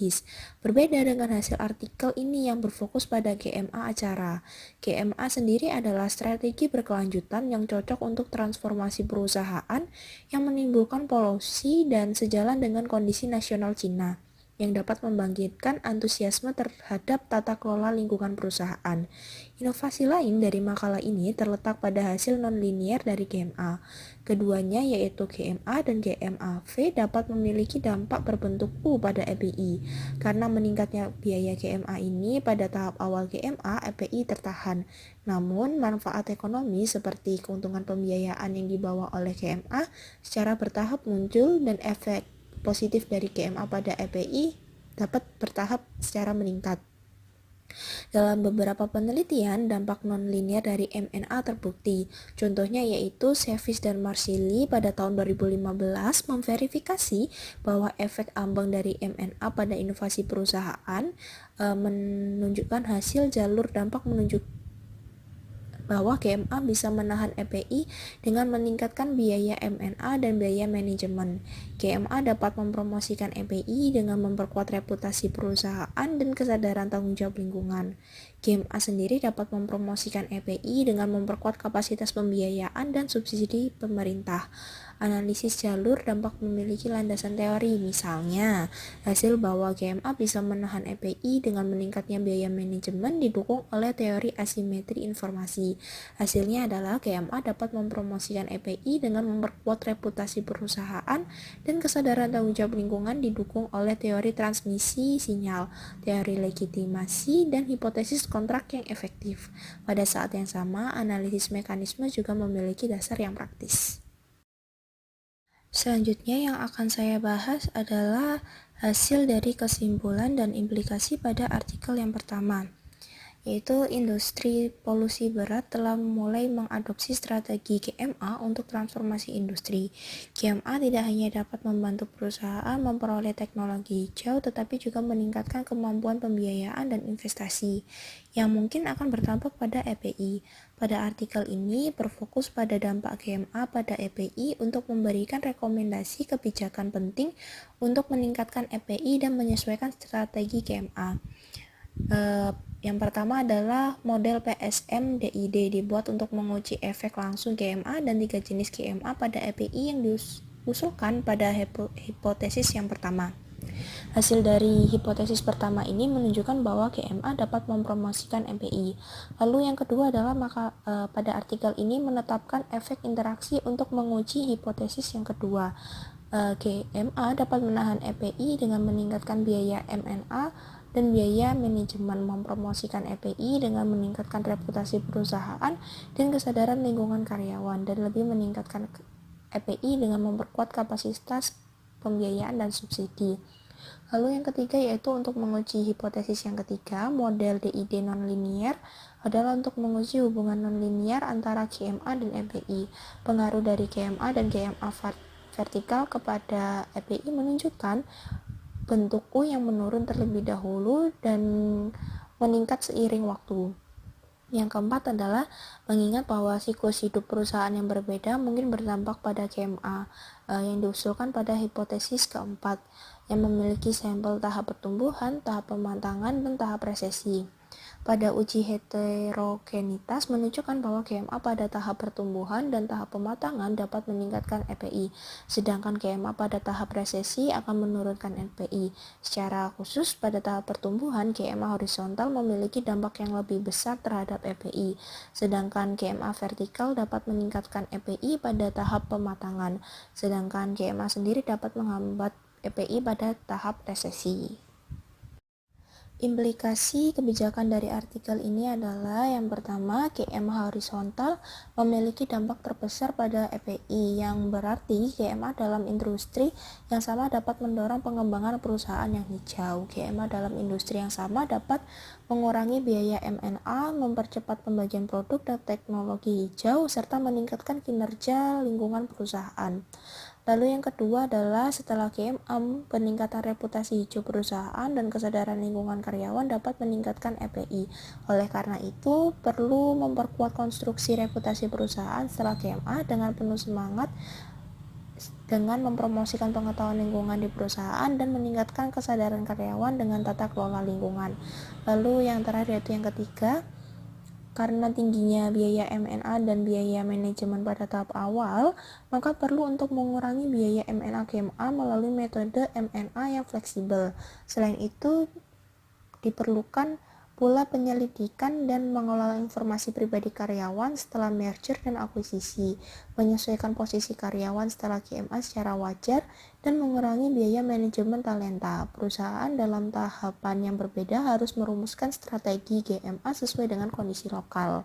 Berbeda dengan hasil artikel ini yang berfokus pada GMA acara. GMA sendiri adalah strategi berkelanjutan yang cocok untuk transformasi perusahaan yang menimbulkan polusi dan sejalan dengan kondisi nasional Cina, yang dapat membangkitkan antusiasme terhadap tata kelola lingkungan perusahaan. Inovasi lain dari makalah ini terletak pada hasil non-linear dari GMA. Keduanya yaitu GMA dan GMAV dapat memiliki dampak berbentuk U pada EPI. Karena meningkatnya biaya GMA ini pada tahap awal GMA, EPI tertahan. Namun, manfaat ekonomi seperti keuntungan pembiayaan yang dibawa oleh GMA secara bertahap muncul, dan efek positif dari GMA pada EPI dapat bertahap secara meningkat. Dalam beberapa penelitian, dampak non-linear dari MNA terbukti. Contohnya yaitu Sevis dan Marsili pada tahun 2015 memverifikasi bahwa efek ambang dari MNA pada inovasi perusahaan menunjukkan hasil jalur dampak menunjukkan bahwa GMA bisa menahan EPI dengan meningkatkan biaya MNA dan biaya manajemen. GMA dapat mempromosikan EPI dengan memperkuat reputasi perusahaan dan kesadaran tanggung jawab lingkungan. GMA sendiri dapat mempromosikan EPI dengan memperkuat kapasitas pembiayaan dan subsidi pemerintah. Analisis jalur dampak memiliki landasan teori, misalnya hasil bahwa GMA bisa menahan EPI dengan meningkatnya biaya manajemen didukung oleh teori asimetri informasi. Hasilnya adalah GMA dapat mempromosikan EPI dengan memperkuat reputasi perusahaan dan kesadaran tanggung jawab lingkungan didukung oleh teori transmisi sinyal, teori legitimasi, dan hipotesis kontrak yang efektif. Pada saat yang sama, analisis mekanisme juga memiliki dasar yang praktis. Selanjutnya yang akan saya bahas adalah hasil dari kesimpulan dan implikasi pada artikel yang pertama, yaitu industri polusi berat telah mulai mengadopsi strategi GMA untuk transformasi industri. GMA tidak hanya dapat membantu perusahaan memperoleh teknologi hijau, tetapi juga meningkatkan kemampuan pembiayaan dan investasi yang mungkin akan berdampak pada EPI. Pada artikel ini berfokus pada dampak GMA pada EPI untuk memberikan rekomendasi kebijakan penting untuk meningkatkan EPI dan menyesuaikan strategi GMA. Yang pertama adalah model PSM DID dibuat untuk menguji efek langsung GMA dan 3 jenis GMA pada EPI yang diusulkan pada hipotesis yang pertama. Hasil dari hipotesis pertama ini menunjukkan bahwa GMA dapat mempromosikan EPI. Lalu yang kedua adalah pada artikel ini menetapkan efek interaksi untuk menguji hipotesis yang kedua. GMA dapat menahan EPI dengan meningkatkan biaya MNA dan biaya manajemen, mempromosikan EPI dengan meningkatkan reputasi perusahaan dan kesadaran lingkungan karyawan, dan lebih meningkatkan EPI dengan memperkuat kapasitas pembiayaan dan subsidi. Lalu yang ketiga yaitu untuk menguji hipotesis yang ketiga, model DID non-linear adalah untuk menguji hubungan non-linear antara GMA dan EPI. Pengaruh dari GMA dan GMA vertikal kepada EPI menunjukkan bentuk U yang menurun terlebih dahulu dan meningkat seiring waktu. Yang keempat adalah mengingat bahwa siklus hidup perusahaan yang berbeda mungkin berdampak pada GMA yang diusulkan pada hipotesis keempat, yang memiliki sampel tahap pertumbuhan, tahap pematangan, dan tahap resesi. Pada uji heterogenitas menunjukkan bahwa GMA pada tahap pertumbuhan dan tahap pematangan dapat meningkatkan EPI, sedangkan GMA pada tahap resesi akan menurunkan EPI. Secara khusus, pada tahap pertumbuhan, GMA horizontal memiliki dampak yang lebih besar terhadap EPI, sedangkan GMA vertikal dapat meningkatkan EPI pada tahap pematangan, sedangkan GMA sendiri dapat menghambat EPI pada tahap resesi. Implikasi kebijakan dari artikel ini adalah yang pertama, GMA horizontal memiliki dampak terbesar pada EPI, yang berarti GMA dalam industri yang sama dapat mendorong pengembangan perusahaan yang hijau. GMA dalam industri yang sama dapat mengurangi biaya MNA, mempercepat pembagian produk dan teknologi hijau, serta meningkatkan kinerja lingkungan perusahaan. Lalu yang kedua adalah setelah GMA, peningkatan reputasi hijau perusahaan dan kesadaran lingkungan karyawan dapat meningkatkan EPI. Oleh karena itu, perlu memperkuat konstruksi reputasi perusahaan setelah GMA dengan penuh semangat dengan mempromosikan pengetahuan lingkungan di perusahaan dan meningkatkan kesadaran karyawan dengan tata kelola lingkungan. Lalu yang terakhir yaitu yang ketiga, karena tingginya biaya MNA dan biaya manajemen pada tahap awal, maka perlu untuk mengurangi biaya MNA GMA melalui metode MNA yang fleksibel. Selain itu, diperlukan pula penyelidikan dan mengelola informasi pribadi karyawan setelah merger dan akuisisi, menyesuaikan posisi karyawan setelah GMA secara wajar, dan mengurangi biaya manajemen talenta. Perusahaan dalam tahapan yang berbeda harus merumuskan strategi GMA sesuai dengan kondisi lokal.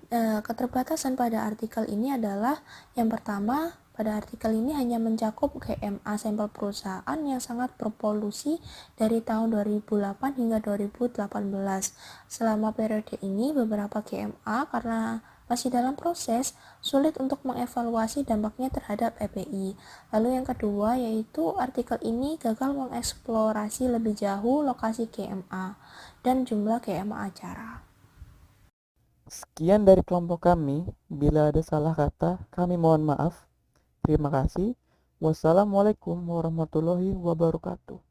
Keterbatasan pada artikel ini adalah yang pertama, pada artikel ini hanya mencakup GMA sampel perusahaan yang sangat berpolusi dari tahun 2008 hingga 2018. Selama periode ini, beberapa GMA karena masih dalam proses, sulit untuk mengevaluasi dampaknya terhadap EPI. Lalu yang kedua yaitu artikel ini gagal mengeksplorasi lebih jauh lokasi GMA dan jumlah GMA acara. Sekian dari kelompok kami. Bila ada salah kata, kami mohon maaf. Terima kasih. Wassalamualaikum warahmatullahi wabarakatuh.